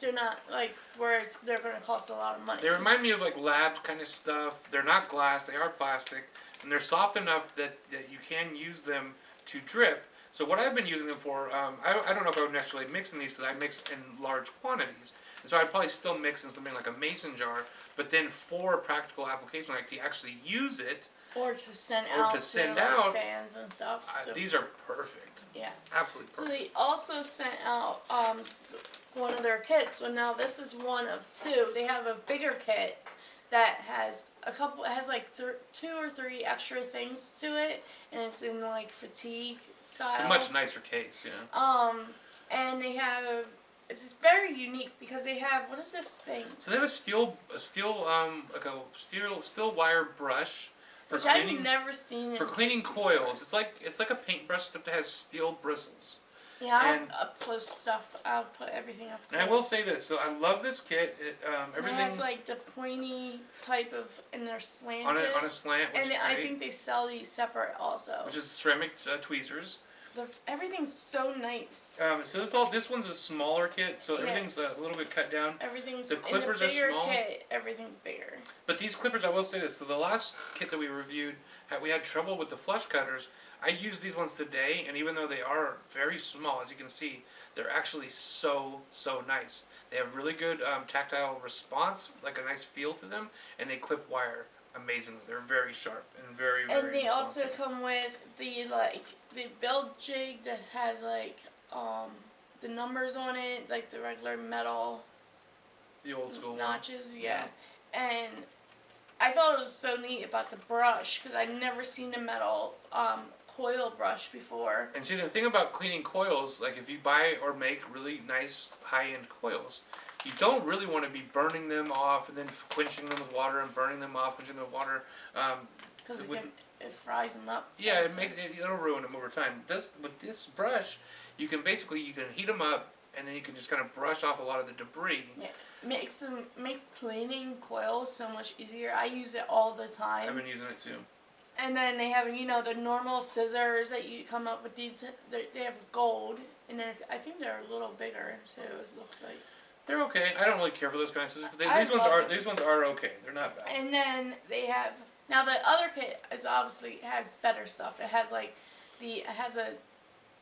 S3: they're not like where they're going to cost a lot of money.
S2: They remind me of like lab kind of stuff. They're not glass. They are plastic, and they're soft enough that you can use them to drip. So what I've been using them for, I don't know if I would necessarily mix in these, because I mix in large quantities. And so I'd probably still mix in something like a mason jar, but then for practical application, like to actually use it.
S3: Or to send out to fans and stuff.
S2: These are perfect.
S3: Yeah.
S2: Absolutely perfect.
S3: So they also sent out one of their kits. Well, now this is one of two. They have a bigger kit that has like 2 or 3 extra things to it, and it's in like fatigue style.
S2: It's a much nicer case, yeah.
S3: And they have, it's just very unique because they have, what is this thing?
S2: So they have a steel wire brush for
S3: which
S2: cleaning.
S3: I've never seen
S2: for cleaning coils. Before. It's like a paintbrush except it has steel bristles.
S3: Yeah, I'll up close stuff. I'll put everything up close.
S2: And I will say this. So I love this kit. Everything
S3: it has like the pointy type of, and they're slanted.
S2: On a slant, which
S3: and
S2: is
S3: I
S2: great.
S3: think they sell these separate also.
S2: Which is ceramic tweezers.
S3: Everything's so nice.
S2: So this one's a smaller kit, so everything's a little bit cut down.
S3: Everything's
S2: the clippers
S3: in a bigger
S2: are small.
S3: Kit, everything's bigger.
S2: But these clippers, I will say this. So the last kit that we reviewed, we had trouble with the flush cutters. I used these ones today, and even though they are very small, as you can see, they're actually so nice. They have really good tactile response, like a nice feel to them, and they clip wire amazingly. They're very sharp and very
S3: And they
S2: responsive.
S3: also come with the build jig that has the numbers on it, like the regular metal.
S2: The old school
S3: notches, yeah. And I thought it was so neat about the brush, because I'd never seen a metal coil brush before.
S2: And see, the thing about cleaning coils, like if you buy or make really nice high-end coils, you don't really want to be burning them off and then quenching them with water and burning them off, quenching them with water.
S3: Because it fries them up.
S2: Yeah, it'll ruin them over time. With this brush, you can heat them up, and then you can just kind of brush off a lot of the debris.
S3: Yeah. Makes cleaning coils so much easier. I use it all the time.
S2: I've been using it too.
S3: And then they have, the normal scissors that you come up with. These, they have gold, and I think they're a little bigger too. It looks like.
S2: They're okay. I don't really care for those kind of scissors, but these ones are okay. They're not bad.
S3: And then they have now the other kit is obviously has better stuff. It has like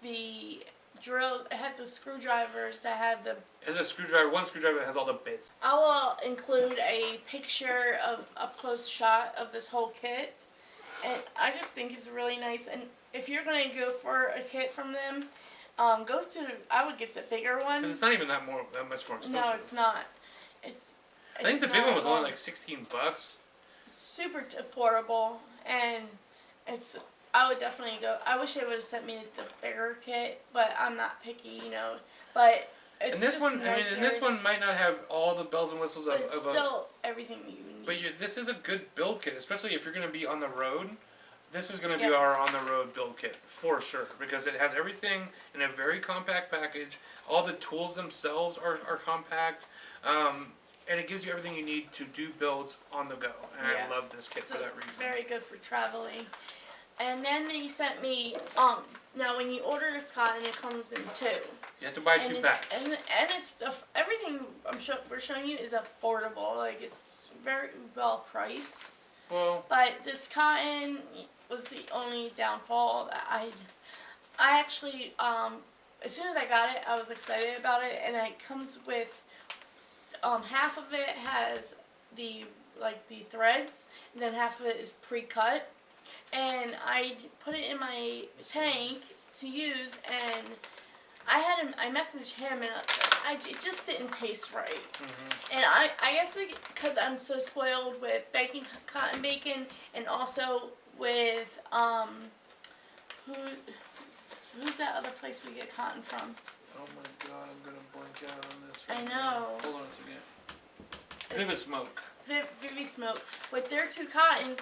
S3: the drill. It has the screwdrivers that have the.
S2: It has a screwdriver. One screwdriver that has all the bits.
S3: I will include a picture of a close shot of this whole kit, and I just think it's really nice. And if you're gonna go for a kit from them, go to. I would get the bigger one.
S2: Because it's not even that much more expensive.
S3: No, it's not.
S2: I think the big one was only like $16.
S3: It's super affordable, and it's. I would definitely go. I wish they would have sent me the bigger kit, but I'm not picky, you know. But it's
S2: and this
S3: just
S2: one,
S3: nicer.
S2: and this one might not have all the bells and whistles
S3: But it's still everything you need.
S2: But this is a good build kit, especially if you're going to be on the road. This is going to be
S3: Yes.
S2: our on-the-road build kit for sure, because it has everything in a very compact package. All the tools themselves are compact, and it gives you everything you need to do builds on the go. And
S3: Yeah.
S2: I love this kit
S3: So
S2: for that
S3: it's
S2: reason.
S3: very good for traveling. And then they sent me now when you order this cotton, it comes in two.
S2: You have to buy
S3: And
S2: two
S3: it's,
S2: packs.
S3: and it's everything we're showing you is affordable. Like it's very well priced.
S2: Well,
S3: But this cotton was the only downfall that I actually as soon as I got it, I was excited about it, and it comes with half of it has the threads, and then half of it is pre-cut. And I put it in my tank to use, and I messaged him, and it just didn't taste right.
S2: mm-hmm.
S3: And I guess because I'm so spoiled with baking cotton bacon, and also with who's that other place we get cotton from?
S2: Oh my god, I'm gonna blank out on this.
S3: I know.
S2: Hold on a second. Vivid Smoke.
S3: Vivi Smoke. With their two cottons,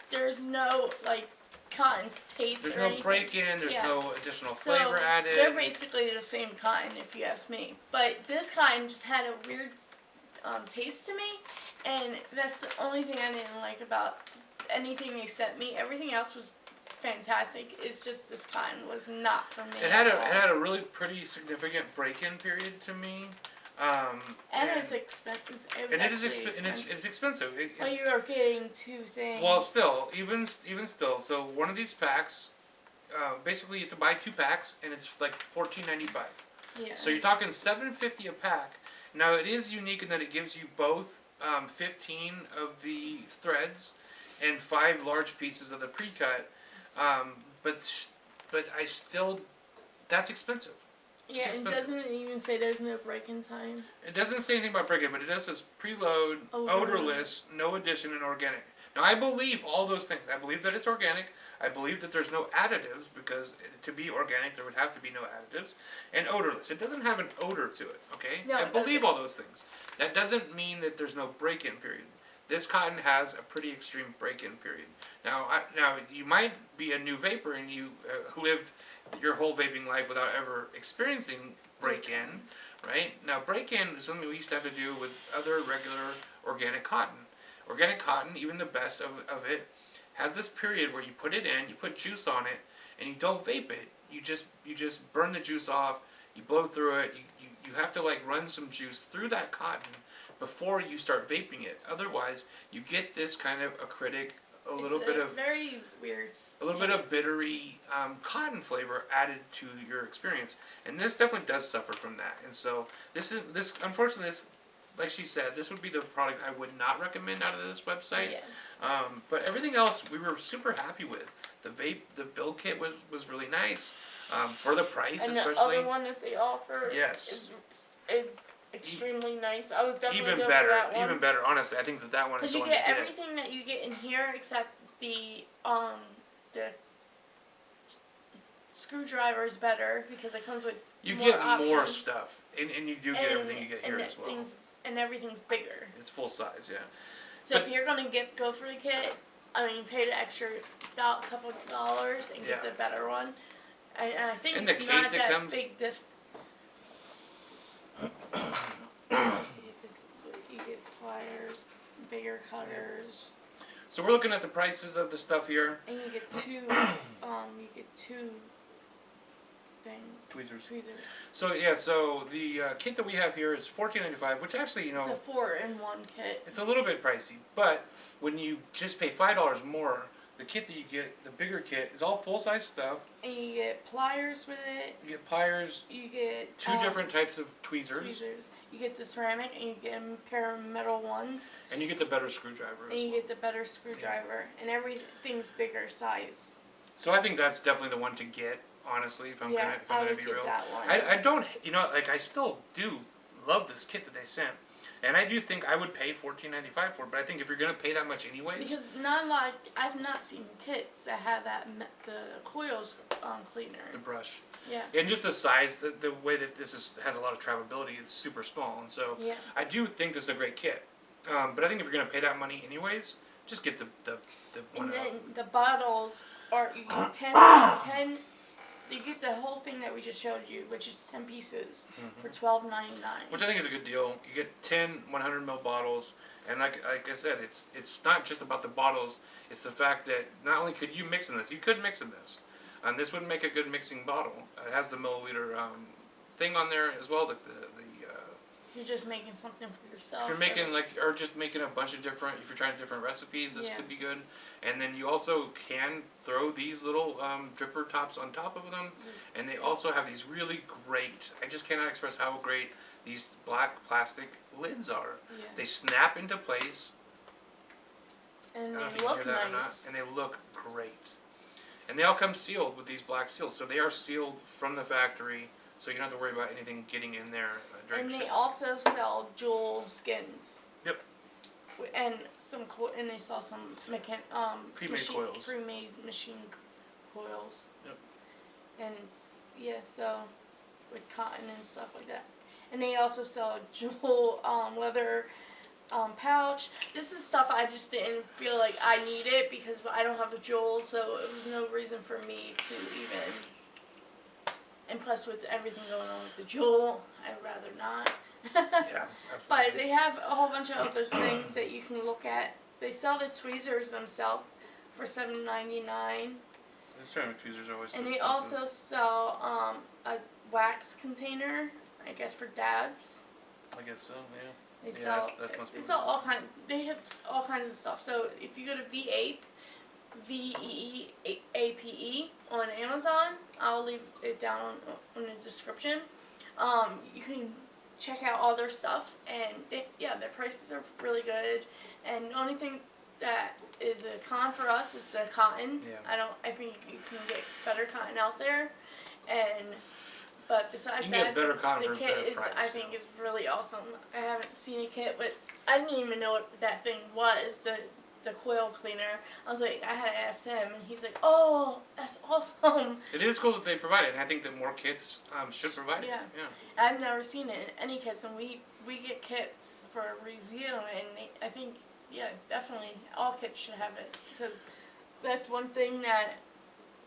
S3: there's no cotton's taste.
S2: There's
S3: or
S2: no
S3: anything.
S2: break-in. There's
S3: Yeah.
S2: no additional
S3: So
S2: flavor added.
S3: they're basically the same cotton, if you ask me. But this cotton just had a weird taste to me, and that's the only thing I didn't like about anything they sent me. Everything else was fantastic. It's just this cotton was not for me.
S2: It had a really pretty significant break-in period to me.
S3: And it's expensive.
S2: And it is expensive. It's expensive.
S3: Well, you are getting two things.
S2: Well, still, even still. So one of these packs, basically you have to buy two packs, and it's like $14.95.
S3: Yeah.
S2: So you're talking $7.50 a pack. Now it is unique in that it gives you both 15 of the threads and 5 large pieces of the pre-cut. But I still, that's expensive.
S3: Yeah, it doesn't even say there's no break-in time.
S2: It doesn't say anything about break-in, but it does says preload, odorless, no addition, and organic. Now I believe all those things. I believe that it's organic. I believe that there's no additives, because to be organic there would have to be no additives. And odorless. It doesn't have an odor to it, okay?
S3: No,
S2: I
S3: it
S2: believe
S3: doesn't.
S2: all those things. That doesn't mean that there's no break-in period. This cotton has a pretty extreme break-in period. Now you might be a new vapor and you lived your whole vaping life without ever experiencing break-in, right? Now break-in is something we used to have to do with other regular organic cotton. Organic cotton, even the best of it, has this period where you put it in, you put juice on it, and you don't vape it. You just burn the juice off, you blow through it, you have to run some juice through that cotton before you start vaping it. Otherwise, you get this kind of acidic, a little bit of bittery cotton flavor added to your experience, and this definitely does suffer from that. And so this unfortunately, like she said, this would be the product I would not recommend out of this website.
S3: Yeah.
S2: But everything else we were super happy with. The build kit was really nice for the price,
S3: And
S2: especially.
S3: the other one that they offer
S2: Yes.
S3: is extremely nice. I would definitely
S2: Even
S3: go
S2: better,
S3: for that one.
S2: even better. Honestly, I think that one is
S3: Because
S2: the
S3: you
S2: one
S3: get
S2: to get.
S3: everything that you get in here except the screwdriver is better because it comes with
S2: You
S3: more
S2: get
S3: options.
S2: more stuff, and you do get everything you get here as well.
S3: Everything's bigger.
S2: It's full size, yeah.
S3: So if you're gonna go for the kit, pay the extra couple dollars and get
S2: Yeah.
S3: the better one. And I think
S2: And
S3: it's
S2: the
S3: not
S2: case it
S3: that
S2: comes-
S3: big. This is what you get: pliers, bigger cutters,
S2: So we're looking at the prices of the stuff here.
S3: and you get two. You get two things.
S2: Tweezers.
S3: Tweezers.
S2: So yeah, so the kit that we have here is $14.95, which actually, you know,
S3: It's a 4-in-1 kit.
S2: it's a little bit pricey, but when you just pay $5 more, the kit that you get, the bigger kit, is all full-size stuff.
S3: And you get pliers with it.
S2: You get pliers,
S3: You get
S2: two different types of tweezers,
S3: You get the ceramic, and you get a pair of metal ones.
S2: and you get the better screwdriver
S3: And
S2: as
S3: you
S2: well.
S3: get the better screwdriver, and everything's bigger sized.
S2: So I think that's definitely the one to get, honestly, if I'm
S3: Yeah, I
S2: gonna
S3: would
S2: be
S3: get
S2: real.
S3: that one.
S2: I don't, you know, like I still do love this kit that they sent. And I do think I would pay $14.95 for it, but I think if you're gonna pay that much anyways,
S3: Because not like I've not seen kits that have the coils cleaner.
S2: the brush.
S3: Yeah.
S2: And just the size, the way that has a lot of travelability, it's super small, and so
S3: Yeah.
S2: I do think this is a great kit. But I think if you're gonna pay that money anyways, just get the one
S3: And
S2: out.
S3: then the bottles are you get 10. You get the whole thing that we just showed you, which is 10 pieces for $12.99.
S2: Which I think is a good deal. You get 10 100 ml bottles, and like I said, it's not just about the bottles. It's the fact that not only could you mix in this, you could mix in this, and this would make a good mixing bottle. It has the milliliter thing on there as well.
S3: You're just making something for yourself.
S2: If you're making or just making a bunch of different, if you're trying different recipes, this could be good. And then you also can throw these little dripper tops on top of them, and they also have these really great. I just cannot express how great these black plastic lids are.
S3: Yeah.
S2: They snap into place.
S3: And
S2: I don't know if
S3: they
S2: you can
S3: look
S2: hear that or not,
S3: nice.
S2: and they look great. And they all come sealed with these black seals, so they are sealed from the factory, so you don't have to worry about anything getting in there during
S3: And they
S2: shipment.
S3: also sell jewel skins.
S2: Yep.
S3: And and they sell some
S2: Pre-made coils.
S3: Pre-made machine coils.
S2: Yep.
S3: And it's so with cotton and stuff like that. And they also sell a jewel leather pouch. This is stuff I just didn't feel like I needed because I don't have the jewel, so it was no reason for me to even. And plus, with everything going on with the jewel, I'd rather not.
S2: Yeah, absolutely.
S3: But they have a whole bunch of other things that you can look at. They sell the tweezers themselves for $7.99,
S2: The ceramic tweezers are always too
S3: and they
S2: expensive.
S3: also sell a wax container, I guess for dabs.
S2: I guess so, yeah.
S3: They
S2: Yeah,
S3: sell
S2: that must be
S3: they
S2: what
S3: sell
S2: it
S3: all
S2: is.
S3: kind. They have all kinds of stuff. So if you go to VEEAPE on Amazon, I'll leave it down in the description. You can check out all their stuff, and their prices are really good. And the only thing that is a con for us is the cotton.
S2: Yeah.
S3: I think you can get better cotton out there, but besides
S2: You can get
S3: that,
S2: better cotton
S3: the
S2: for a
S3: kit
S2: better
S3: is
S2: price,
S3: I think is really awesome. I haven't seen a kit, but I didn't even know what that thing was. The coil cleaner. I was like, I had to ask him, and he's like, "Oh, that's awesome."
S2: It is cool that they provide it, and I think that more kits should provide
S3: Yeah.
S2: it. Yeah.
S3: I've never seen it in any kits, and we get kits for review, and I think definitely all kits should have it because that's one thing that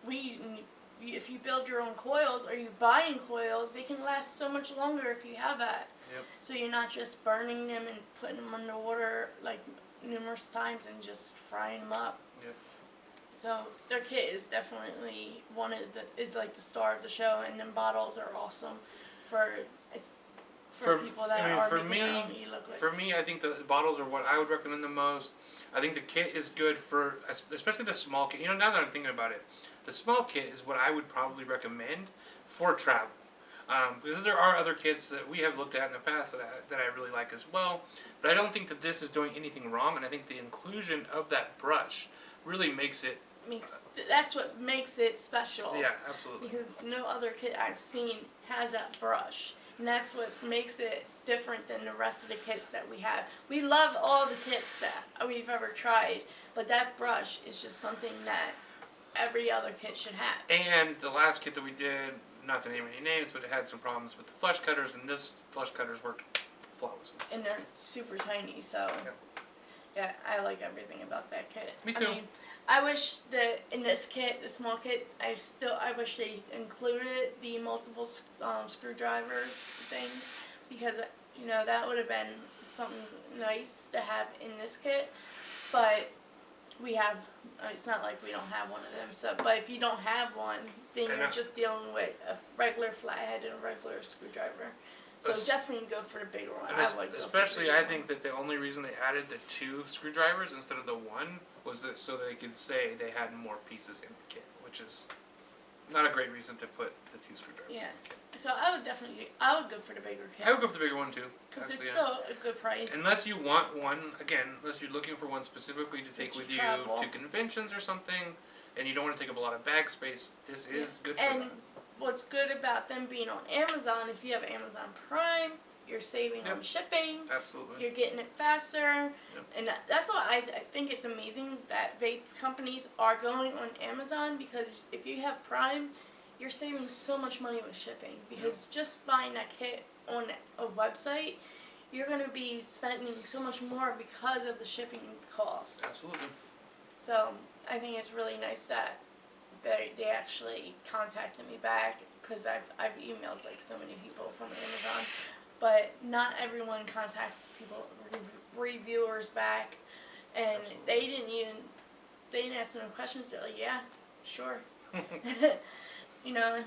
S3: if you build your own coils or you buying coils, they can last so much longer if you have that.
S2: Yep.
S3: So you're not just burning them and putting them underwater like numerous times and just frying them up.
S2: Yep.
S3: So their kit is definitely is like the star of the show, and them bottles are awesome for people that are
S2: for
S3: making their own e-liquids.
S2: For me, I think the bottles are what I would recommend the most. I think the kit is good for, especially the small kit. You know, now that I'm thinking about it, the small kit is what I would probably recommend for travel. Because there are other kits that we have looked at in the past that I really like as well. But I don't think that this is doing anything wrong, and I think the inclusion of that brush really makes it.
S3: That's what makes it special.
S2: Yeah, absolutely.
S3: Because no other kit I've seen has that brush. And that's what makes it different than the rest of the kits that we have. We love all the kits that we've ever tried, but that brush is just something that every other kit should have.
S2: And the last kit that we did, not to name any names, but it had some problems with the flush cutters, and this flush cutters worked flawlessly.
S3: And they're super tiny, so yeah, I like everything about that kit.
S2: Me too.
S3: I mean, I wish that in this kit, the small kit, I wish they included the multiple screwdrivers things, because that would have been something nice to have in this kit. But we have. It's not like we don't have one of them. So, but if you don't have one, then
S2: And
S3: you're just dealing with a regular flathead and a regular screwdriver. So definitely go for the bigger one. I would go
S2: especially,
S3: for the
S2: I
S3: bigger
S2: think that the only reason they added the 2 screwdrivers instead of the 1 was that so they could say they had more pieces in the kit, which is not a great reason to put the 2 screwdrivers in
S3: Yeah.
S2: the kit.
S3: So I would go for the bigger kit.
S2: I would go for the bigger one too.
S3: Because it's
S2: actually,
S3: still a good price.
S2: unless you want one, again, unless you're looking for one specifically to take with you
S3: travel.
S2: to conventions or something, and you don't want to take up a lot of bag space, this is good for
S3: And
S2: that.
S3: what's good about them being on Amazon, if you have Amazon Prime, you're saving
S2: Yep.
S3: on shipping.
S2: Absolutely.
S3: You're getting it faster,
S2: Yep.
S3: and that's why I think it's amazing that vape companies are going on Amazon, because if you have Prime, you're saving so much money with shipping. Because just buying that kit on a website, you're going to be spending so much more because of the shipping costs.
S2: Absolutely.
S3: So I think it's really nice that they actually contacted me back, because I've emailed like so many people from Amazon. But not everyone contacts people, reviewers back, and
S2: Absolutely.
S3: they didn't ask no questions. They're like, yeah, sure, you know,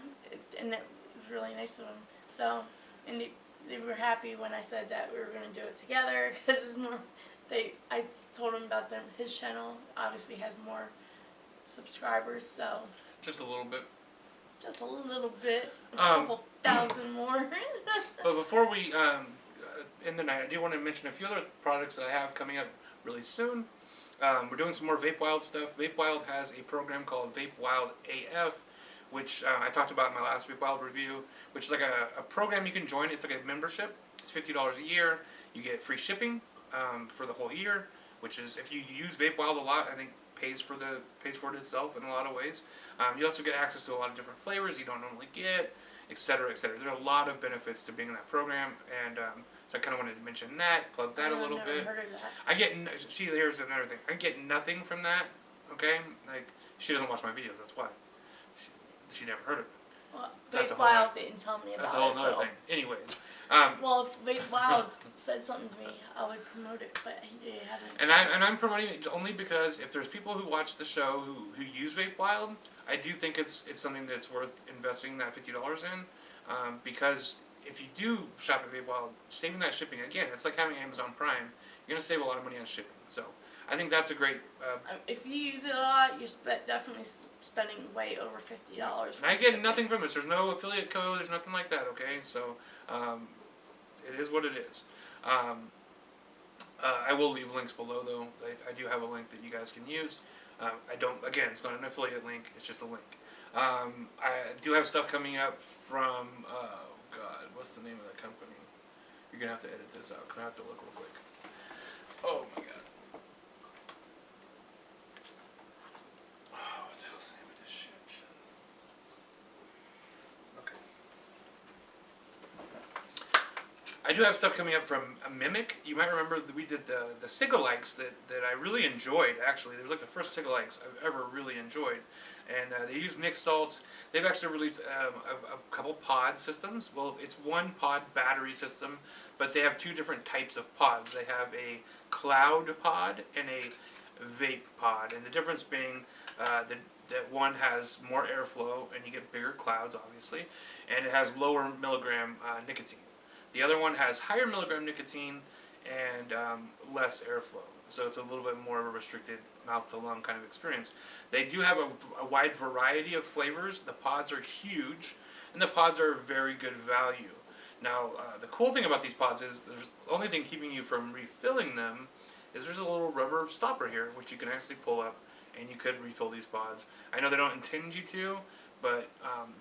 S3: and that was really nice of them. So, and they were happy when I said that we were gonna do it together, because it's more. I told him about his channel obviously has more subscribers, so
S2: Just a little bit.
S3: just a little bit, a
S2: Um,
S3: couple thousand more.
S2: But before we end the night, I do want to mention a few other products that I have coming up really soon. We're doing some more Vape Wild stuff. Vape Wild has a program called Vape Wild AF, which I talked about in my last Vape Wild review, which is like a program you can join. It's like a membership. It's $50 a year. You get free shipping for the whole year, which is, if you use Vape Wild a lot, I think pays for it itself in a lot of ways. You also get access to a lot of different flavors you don't normally get, etc., etc. There are a lot of benefits to being in that program, and so I kind of wanted to mention that, plug that a little
S3: I've never
S2: bit.
S3: heard of that.
S2: I get see, here's another thing. I get nothing from that. Okay, like, she doesn't watch my videos. That's why. She never heard of it.
S3: Well,
S2: That's a
S3: Vape
S2: whole
S3: Wild
S2: nother-
S3: didn't tell me about
S2: That's a whole
S3: it.
S2: other
S3: So.
S2: thing. Anyways,
S3: Well, if Vape Wild said something to me, I would promote it, but they haven't.
S2: and I'm promoting it only because if there's people who watch the show who use Vape Wild, I do think it's something that's worth investing that $50 in, because if you do shop at Vape Wild, saving that shipping, again, it's like having Amazon Prime. You're gonna save a lot of money on shipping. So I think that's a great.
S3: If you use it a lot, you're definitely spending way over $50.
S2: And I get nothing from this. There's no affiliate code. There's nothing like that. Okay, so it is what it is. I will leave links below, though. I do have a link that you guys can use. I don't. Again, it's not an affiliate link. It's just a link. I do have stuff coming up from. God, what's the name of that company? You're gonna have to edit this out because I have to look real quick. Oh my God. Oh, what the hell's the name of this shit? Okay. I do have stuff coming up from Mimic. You might remember that we did the Cigalikes that I really enjoyed, actually. It was like the first Cigalikes I've ever really enjoyed. And they use Nick salts. They've actually released a couple pod systems. Well, it's one pod battery system, but they have 2 different types of pods. They have a cloud pod and a vape pod. And the difference being that one has more airflow and you get bigger clouds, obviously, and it has lower milligram nicotine. The other one has higher milligram nicotine and less airflow. So it's a little bit more of a restricted mouth-to-lung kind of experience. They do have a wide variety of flavors. The pods are huge, and the pods are very good value. Now, the cool thing about these pods is the only thing keeping you from refilling them is there's a little rubber stopper here, which you can actually pull up, and you could refill these pods. I know they don't intend you to, but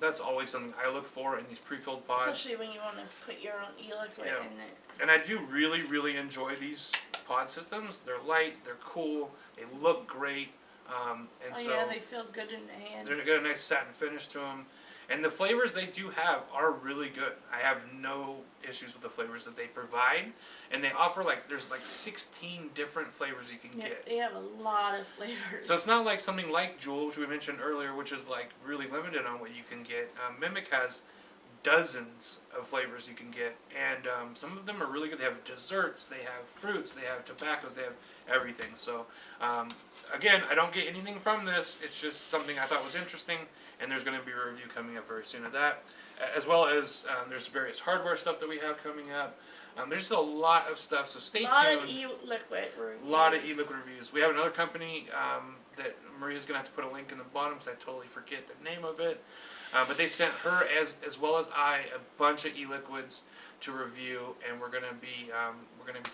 S2: that's always something I look for in these pre-filled pods.
S3: Especially when you want to put your own e-liquid in it.
S2: And I do really, really enjoy these pod systems. They're light, they're cool, they look great, and
S3: yeah, they feel good in the hand.
S2: They've got a nice satin finish to them. And the flavors they do have are really good. I have no issues with the flavors that they provide. And they offer there's 16 different flavors you can get.
S3: They have a lot of flavors.
S2: So it's not like something like Juul, which we mentioned earlier, which is really limited on what you can get. Mimic has dozens of flavors you can get, and some of them are really good. They have desserts, they have fruits, they have tobaccos, they have everything. So again, I don't get anything from this. It's just something I thought was interesting, and there's going to be a review coming up very soon of that, as well as there's various hardware stuff that we have coming up. There's just a lot of stuff, so stay tuned.
S3: A lot of e-liquid reviews.
S2: A lot of e-liquid reviews. We have another company that Maria's going to have to put a link in the bottom because I totally forget the name of it. But they sent her, as well as I, a bunch of e-liquids to review, and we're going to be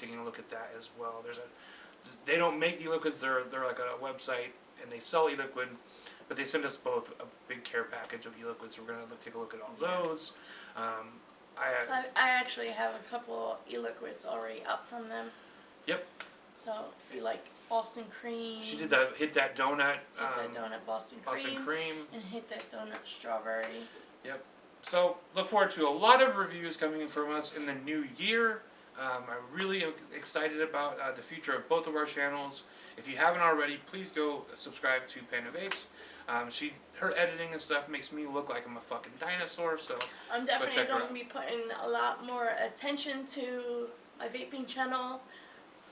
S2: taking a look at that as well. They don't make e-liquids, they're like a website, and they sell e-liquid, but they send us both a big care package of e-liquids, so we're going to take a look at all those.
S3: I actually have a couple e-liquids already up from them.
S2: Yep.
S3: So if you like Boston cream.
S2: She did that. Hit that donut.
S3: Hit that donut Boston cream. And hit that donut strawberry.
S2: Yep. So look forward to a lot of reviews coming from us in the new year. I'm really excited about the future of both of our channels. If you haven't already, please go subscribe to PandaVapes. Her editing and stuff makes me look like I'm a fucking dinosaur, so
S3: I'm definitely going to be putting a lot more attention to my vaping channel.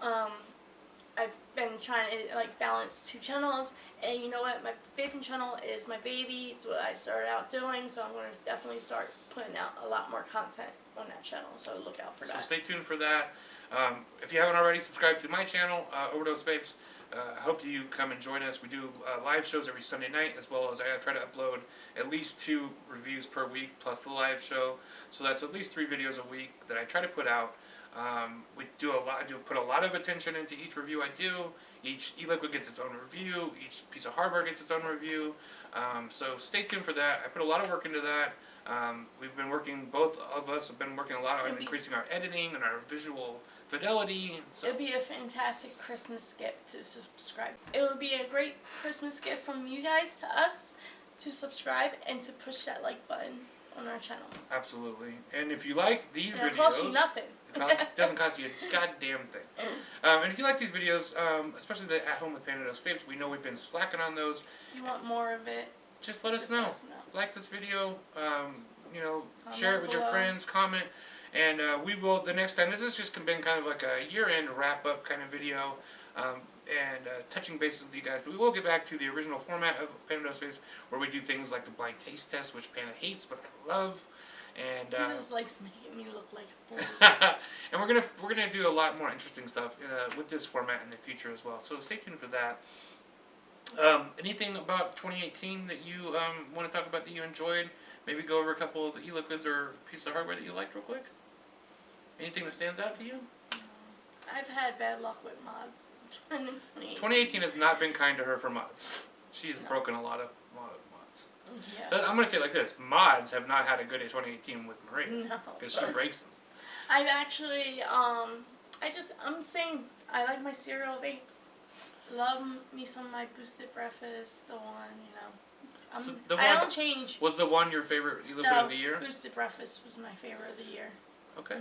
S3: I've been trying to balance 2 channels, and you know what? My vaping channel is my baby. It's what I started out doing, so I'm going to definitely start putting out a lot more content on that channel. So look out for that.
S2: So stay tuned for that. If you haven't already subscribed to my channel, BFFS, I hope you come and join us. We do live shows every Sunday night, as well as I try to upload at least 2 reviews per week, plus the live show. So that's at least 3 videos a week that I try to put out. We do put a lot of attention into each review I do. Each e-liquid gets its own review. Each piece of hardware gets its own review. So stay tuned for that. I put a lot of work into that. Both of us have been working a lot on increasing our editing and our visual fidelity. So.
S3: It'd be a fantastic Christmas gift to subscribe. It would be a great Christmas gift from you guys to us to subscribe and to push that like button on our channel.
S2: Absolutely. And if you like these videos,
S3: it costs you nothing.
S2: It doesn't cost you a goddamn thing. And if you like these videos, especially the At Home with PandaDoseVapes, we know we've been slacking on those.
S3: You want more of it?
S2: Just let us know. Like this video, share it with your friends, comment, and we will, the next time, this has just been kind of like a year-end wrap-up kind of video, and touching bases with you guys, but we will get back to the original format of PandaDoseVapes, where we do things like the blind taste test, which Panda hates, but I love, and
S3: he just likes making me look like a fool.
S2: and we're gonna do a lot more interesting stuff with this format in the future as well, so stay tuned for that. Anything about 2018 that you want to talk about that you enjoyed? Maybe go over a couple of the e-liquids or pieces of hardware that you liked real quick? Anything that stands out to you?
S3: I've had bad luck with mods in 2018.
S2: 2018 has not been kind to her for mods. She's broken a lot of mods.
S3: Yeah.
S2: I'm going to say it like this. Mods have not had a good 2018 with Marie.
S3: No.
S2: Because she breaks them.
S3: I've actually, I'm saying I like my cereal vapes. Love me some of my boosted breakfast, the one, I don't change.
S2: Was the one your favorite e-liquid of the year?
S3: Boosted breakfast was my favorite of the year.
S2: Okay.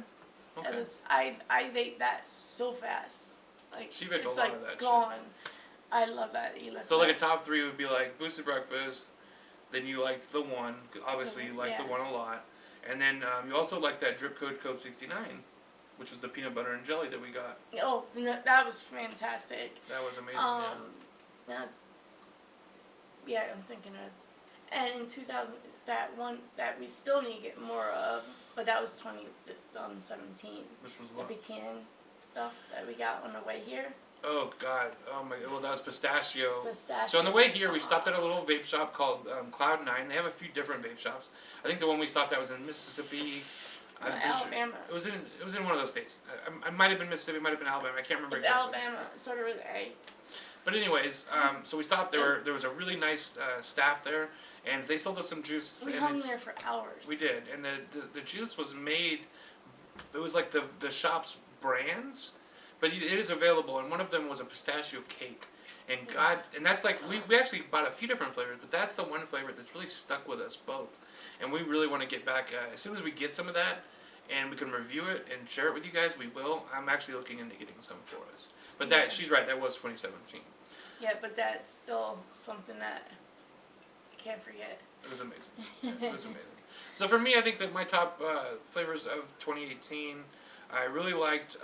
S3: It was, I vape that so fast.
S2: She vaped a lot of that
S3: gone. Shit. I love that e-liquid.
S2: So like a top 3 would be like boosted breakfast, then you liked the one, obviously you liked the one a lot, and then you also liked that drip code 69. Which was the peanut butter and jelly that we got.
S3: Oh, that was fantastic.
S2: That was amazing.
S3: Yeah, I'm thinking of. And in 2000, that one that we still need to get more of, but that was 2017.
S2: Which was what?
S3: The pecan stuff that we got on the way here.
S2: Oh God! Oh my! Well, that was pistachio.
S3: Pistachio.
S2: So on the way here, we stopped at a little vape shop called Cloud9. They have a few different vape shops. I think the one we stopped at was in Mississippi.
S3: Alabama.
S2: It was in one of those states. I might have been Mississippi, might have been Alabama. I can't remember exactly.
S3: It's Alabama. It started with A.
S2: But anyways, so we stopped. There was a really nice staff there, and they sold us some juice.
S3: We hung there for hours.
S2: We did, and the juice was made. It was like the shop's brands, but it is available, and one of them was a pistachio cake. And and that's like we actually bought a few different flavors, but that's the one flavor that's really stuck with us both. And we really want to get back, as soon as we get some of that, and we can review it and share it with you guys, we will. I'm actually looking into getting some for us. But she's right, that was 2017.
S3: Yeah, but that's still something that I can't forget.
S2: It was amazing. It was amazing. So for me, I think that my top flavors of 2018, I really liked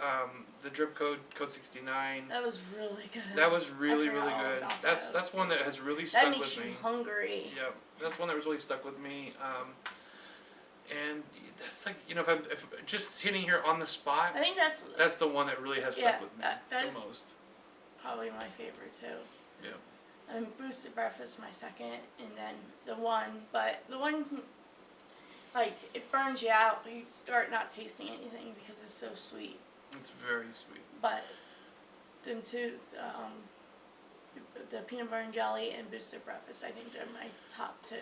S2: the Drip Code 69.
S3: That was really good.
S2: That was really
S3: I forgot all
S2: good.
S3: about
S2: That's
S3: that.
S2: that's one that has really
S3: That
S2: stuck
S3: makes
S2: with
S3: you
S2: me.
S3: hungry.
S2: Yeah, that's one that was really stuck with me. And that's like, if just hitting here on the spot,
S3: I think
S2: that's the one that really has stuck with me
S3: that's
S2: the most.
S3: probably my favorite too.
S2: Yeah.
S3: I mean, Boosted Breakfast my second, and then the one, but the one, like, it burns you out. You start not tasting anything because it's so sweet.
S2: It's very sweet.
S3: But them two, the peanut butter and jelly and Boosted Breakfast, I think they're my top two.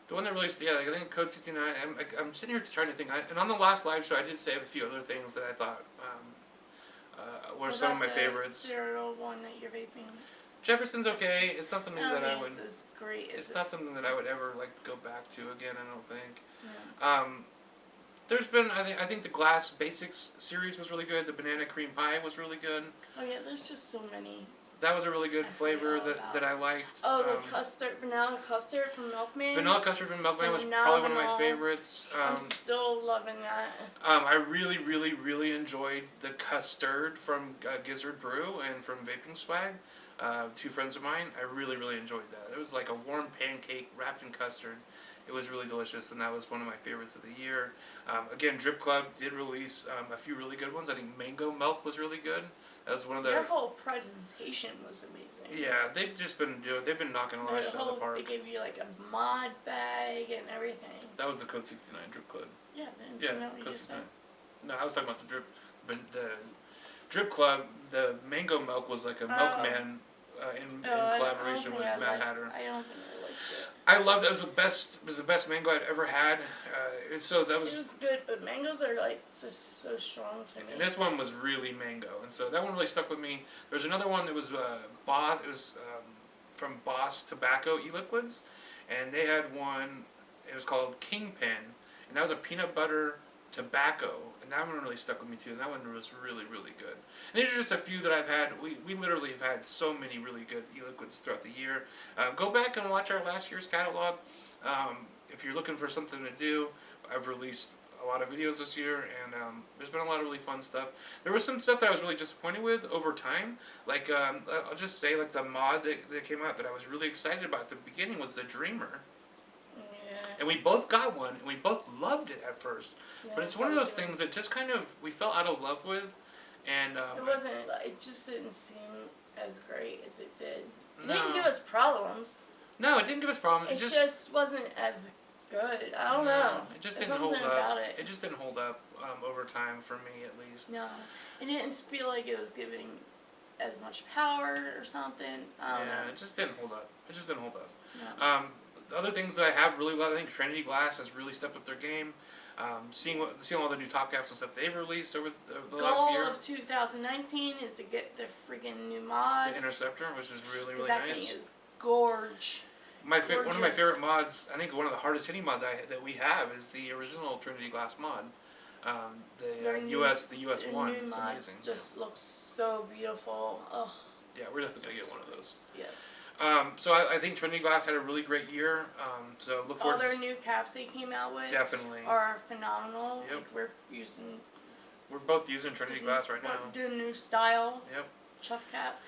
S2: The one that really, like, I think Code 69, I'm sitting here trying to think, and on the last live show I did say a few other things that I thought were some of my favorites.
S3: Cereal one that you're vaping.
S2: Jefferson's okay. It's not something that I would.
S3: It's great.
S2: It's not something that I would ever like go back to again. I don't think.
S3: Yeah.
S2: There's been I think the Glass Basics series was really good. The banana cream pie was really good.
S3: Oh yeah, there's just so many.
S2: That was a really good flavor that I liked.
S3: Oh, the vanilla custard from Milkman.
S2: Vanilla custard from Milkman was probably one of my favorites.
S3: I'm still loving that.
S2: I really, really, really enjoyed the custard from Gizzard Brew and from Vaping Swag. Two friends of mine, I really, really enjoyed that. It was like a warm pancake wrapped in custard. It was really delicious, and that was one of my favorites of the year. Again, Drip Club did release a few really good ones. I think Mango Milk was really good. That was one of the.
S3: Their whole presentation was amazing.
S2: Yeah, they've been knocking a lot of shit out of the park.
S3: They gave you like a mod bag and everything.
S2: That was the Code 69 Drip Club.
S3: Yeah,
S2: Code 69. No, I was talking about the Drip, but the Drip Club. The Mango Milk was like a Milkman in collaboration with Mad Hatter.
S3: I don't think I liked it.
S2: I loved it. It was the best mango I'd ever had. So that was.
S3: It was good, but mangoes are like just so strong to me.
S2: And this one was really mango, and so that one really stuck with me. There's another one that was Boss. It was from Boss Tobacco e-liquids, and they had one. It was called Kingpin, and that was a peanut butter tobacco, and that one really stuck with me too. And that one was really, really good. And these are just a few that I've had. We literally have had so many really good e-liquids throughout the year. Go back and watch our last year's catalog. If you're looking for something to do, I've released a lot of videos this year, and there's been a lot of really fun stuff. There was some stuff that I was really disappointed with over time. Like, I'll just say, like, the mod that came out that I was really excited about at the beginning was the Dreamer.
S3: Yeah.
S2: And we both got one, and we both loved it at first.
S3: Yeah,
S2: but it's one of those things that just kind of, we fell out of love with. And
S3: it wasn't, it just didn't seem as great as it did. It
S2: No.
S3: didn't give us problems.
S2: No, it didn't give us problems.
S3: It just wasn't as good. I don't know.
S2: It just
S3: There's
S2: didn't hold
S3: something
S2: up.
S3: about it.
S2: It just didn't hold up over time for me, at least.
S3: No, it didn't feel like it was giving as much power or something. I don't know.
S2: It just didn't hold up. It just didn't hold up.
S3: No.
S2: The other things that I have really loved, I think Trinity Glass has really stepped up their game. Seeing all the new top caps and stuff they've released over the last year.
S3: Goal of 2019 is to get the freaking new mod.
S2: The Interceptor, which is really, really
S3: that
S2: nice.
S3: thing is gorge.
S2: One of my favorite mods, I think one of the hardest hitting mods that we have is the original Trinity Glass mod. The US one. It's amazing.
S3: Just looks so beautiful. Oh.
S2: Yeah, we're definitely gonna get one of those.
S3: Yes.
S2: So I think Trinity Glass had a really great year. So look forward
S3: All their new caps they came out with
S2: definitely
S3: are phenomenal.
S2: Yep.
S3: Like
S2: we're both using Trinity Glass right now.
S3: The new style.
S2: Yep.
S3: Chuff cap,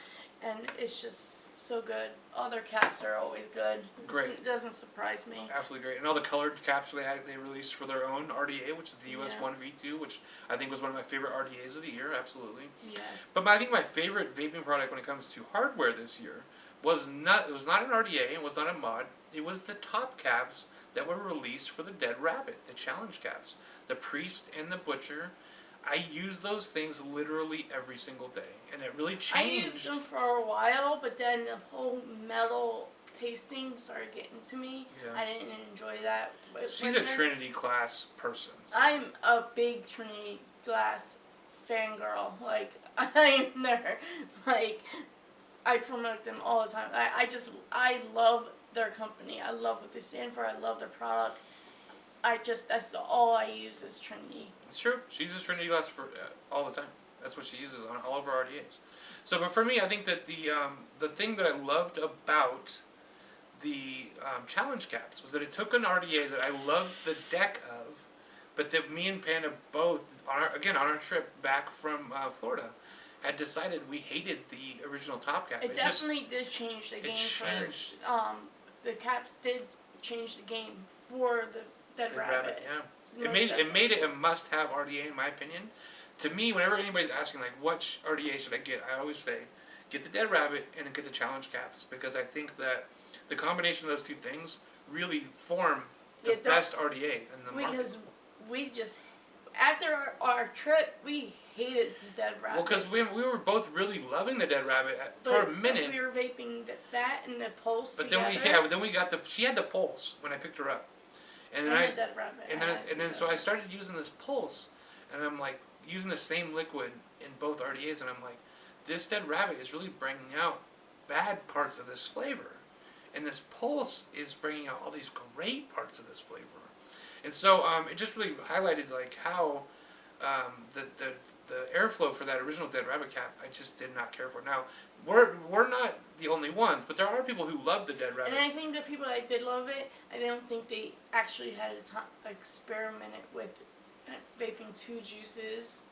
S3: and it's just so good. All their caps are always good.
S2: Great.
S3: It doesn't surprise me.
S2: Absolutely great. And all the colored caps they released for their own RDA, which is the US 1 V2, which I think was one of my favorite RDAs of the year. Absolutely.
S3: Yes.
S2: But I think my favorite vaping product when it comes to hardware this year was not an RDA, it was not a mod. It was the top caps that were released for the Dead Rabbit, the challenge caps. The Priest and the Butcher. I use those things literally every single day, and it really changed.
S3: I used them for a while, but then the whole metal tasting started getting to me.
S2: Yeah.
S3: I didn't enjoy that.
S2: She's a Trinity Glass person. So.
S3: I'm a big Trinity Glass fangirl. Like, I'm there. Like, I promote them all the time. I love their company. I love what they stand for. I love their product. That's all I use is Trinity.
S2: It's true. She uses Trinity Glass for all the time. That's what she uses on all of her RDAs. So, but for me, I think that the thing that I loved about the challenge caps was that it took an RDA that I loved the deck of, but that me and Panda both, on our trip back from Florida, had decided we hated the original top cap.
S3: It definitely did change the game
S2: changed.
S3: for the caps did change the game for the Dead Rabbit.
S2: Yeah. It made it a must-have RDA in my opinion. To me, whenever anybody's asking like which RDA should I get, I always say get the Dead Rabbit and then get the challenge caps, because I think that the combination of those two things really form the best RDA in the market.
S3: Because we just, after our trip, we hated the Dead Rabbit.
S2: Well, because we were both really loving the Dead Rabbit for a minute.
S3: We were vaping that and the Pulse
S2: But
S3: together.
S2: then we got she had the Pulse when I picked her up, and then
S3: the Dead Rabbit.
S2: and then so I started using this Pulse, and I'm like using the same liquid in both RDAs, and I'm like, this Dead Rabbit is really bringing out bad parts of this flavor, and this Pulse is bringing out all these great parts of this flavor, and so it just really highlighted like how the airflow for that original Dead Rabbit cap I just did not care for. Now we're not the only ones, but there are people who love the Dead Rabbit.
S3: And I think the people that did love it, I don't think they actually had experimented with vaping two juices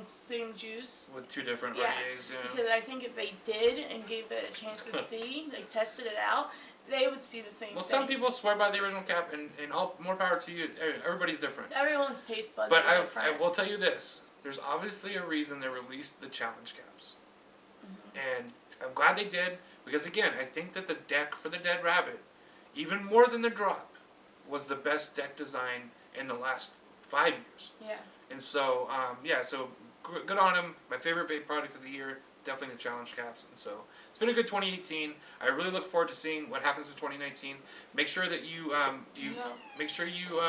S3: same juice.
S2: With two different RDAs, yeah.
S3: Because I think if they did and gave it a chance to see, like tested it out, they would see the same thing.
S2: Well, some people swear by the original cap, and all more power to you. Everybody's different.
S3: Everyone's taste buds
S2: But
S3: are different.
S2: I will tell you this: there's obviously a reason they released the challenge caps, and I'm glad they did, because again, I think that the deck for the Dead Rabbit, even more than the drop, was the best deck design in the last 5 years.
S3: Yeah.
S2: And so, so good on them. My favorite vape product of the year, definitely the challenge caps. And so, it's been a good 2018. I really look forward to seeing what happens in 2019. Make sure that you make sure you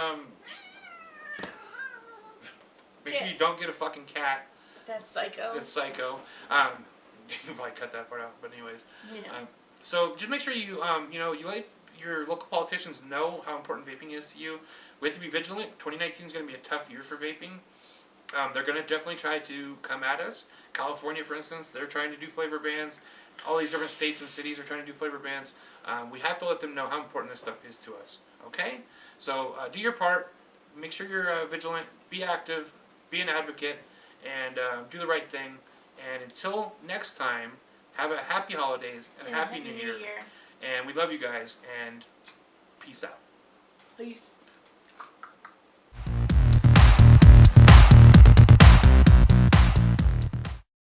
S2: you don't get a fucking cat.
S3: That's psycho.
S2: That's psycho. You can probably cut that part out, but anyways.
S3: Yeah.
S2: So just make sure you you let your local politicians know how important vaping is to you. We have to be vigilant. 2019 is going to be a tough year for vaping. They're going to definitely try to come at us. California, for instance, they're trying to do flavor bans. All these different states and cities are trying to do flavor bans. We have to let them know how important this stuff is to us. Okay? So do your part. Make sure you're vigilant. Be active. Be an advocate. And do the right thing. And until next time, have a happy holidays and a happy New Year. And we love you guys. And peace out.
S3: Peace.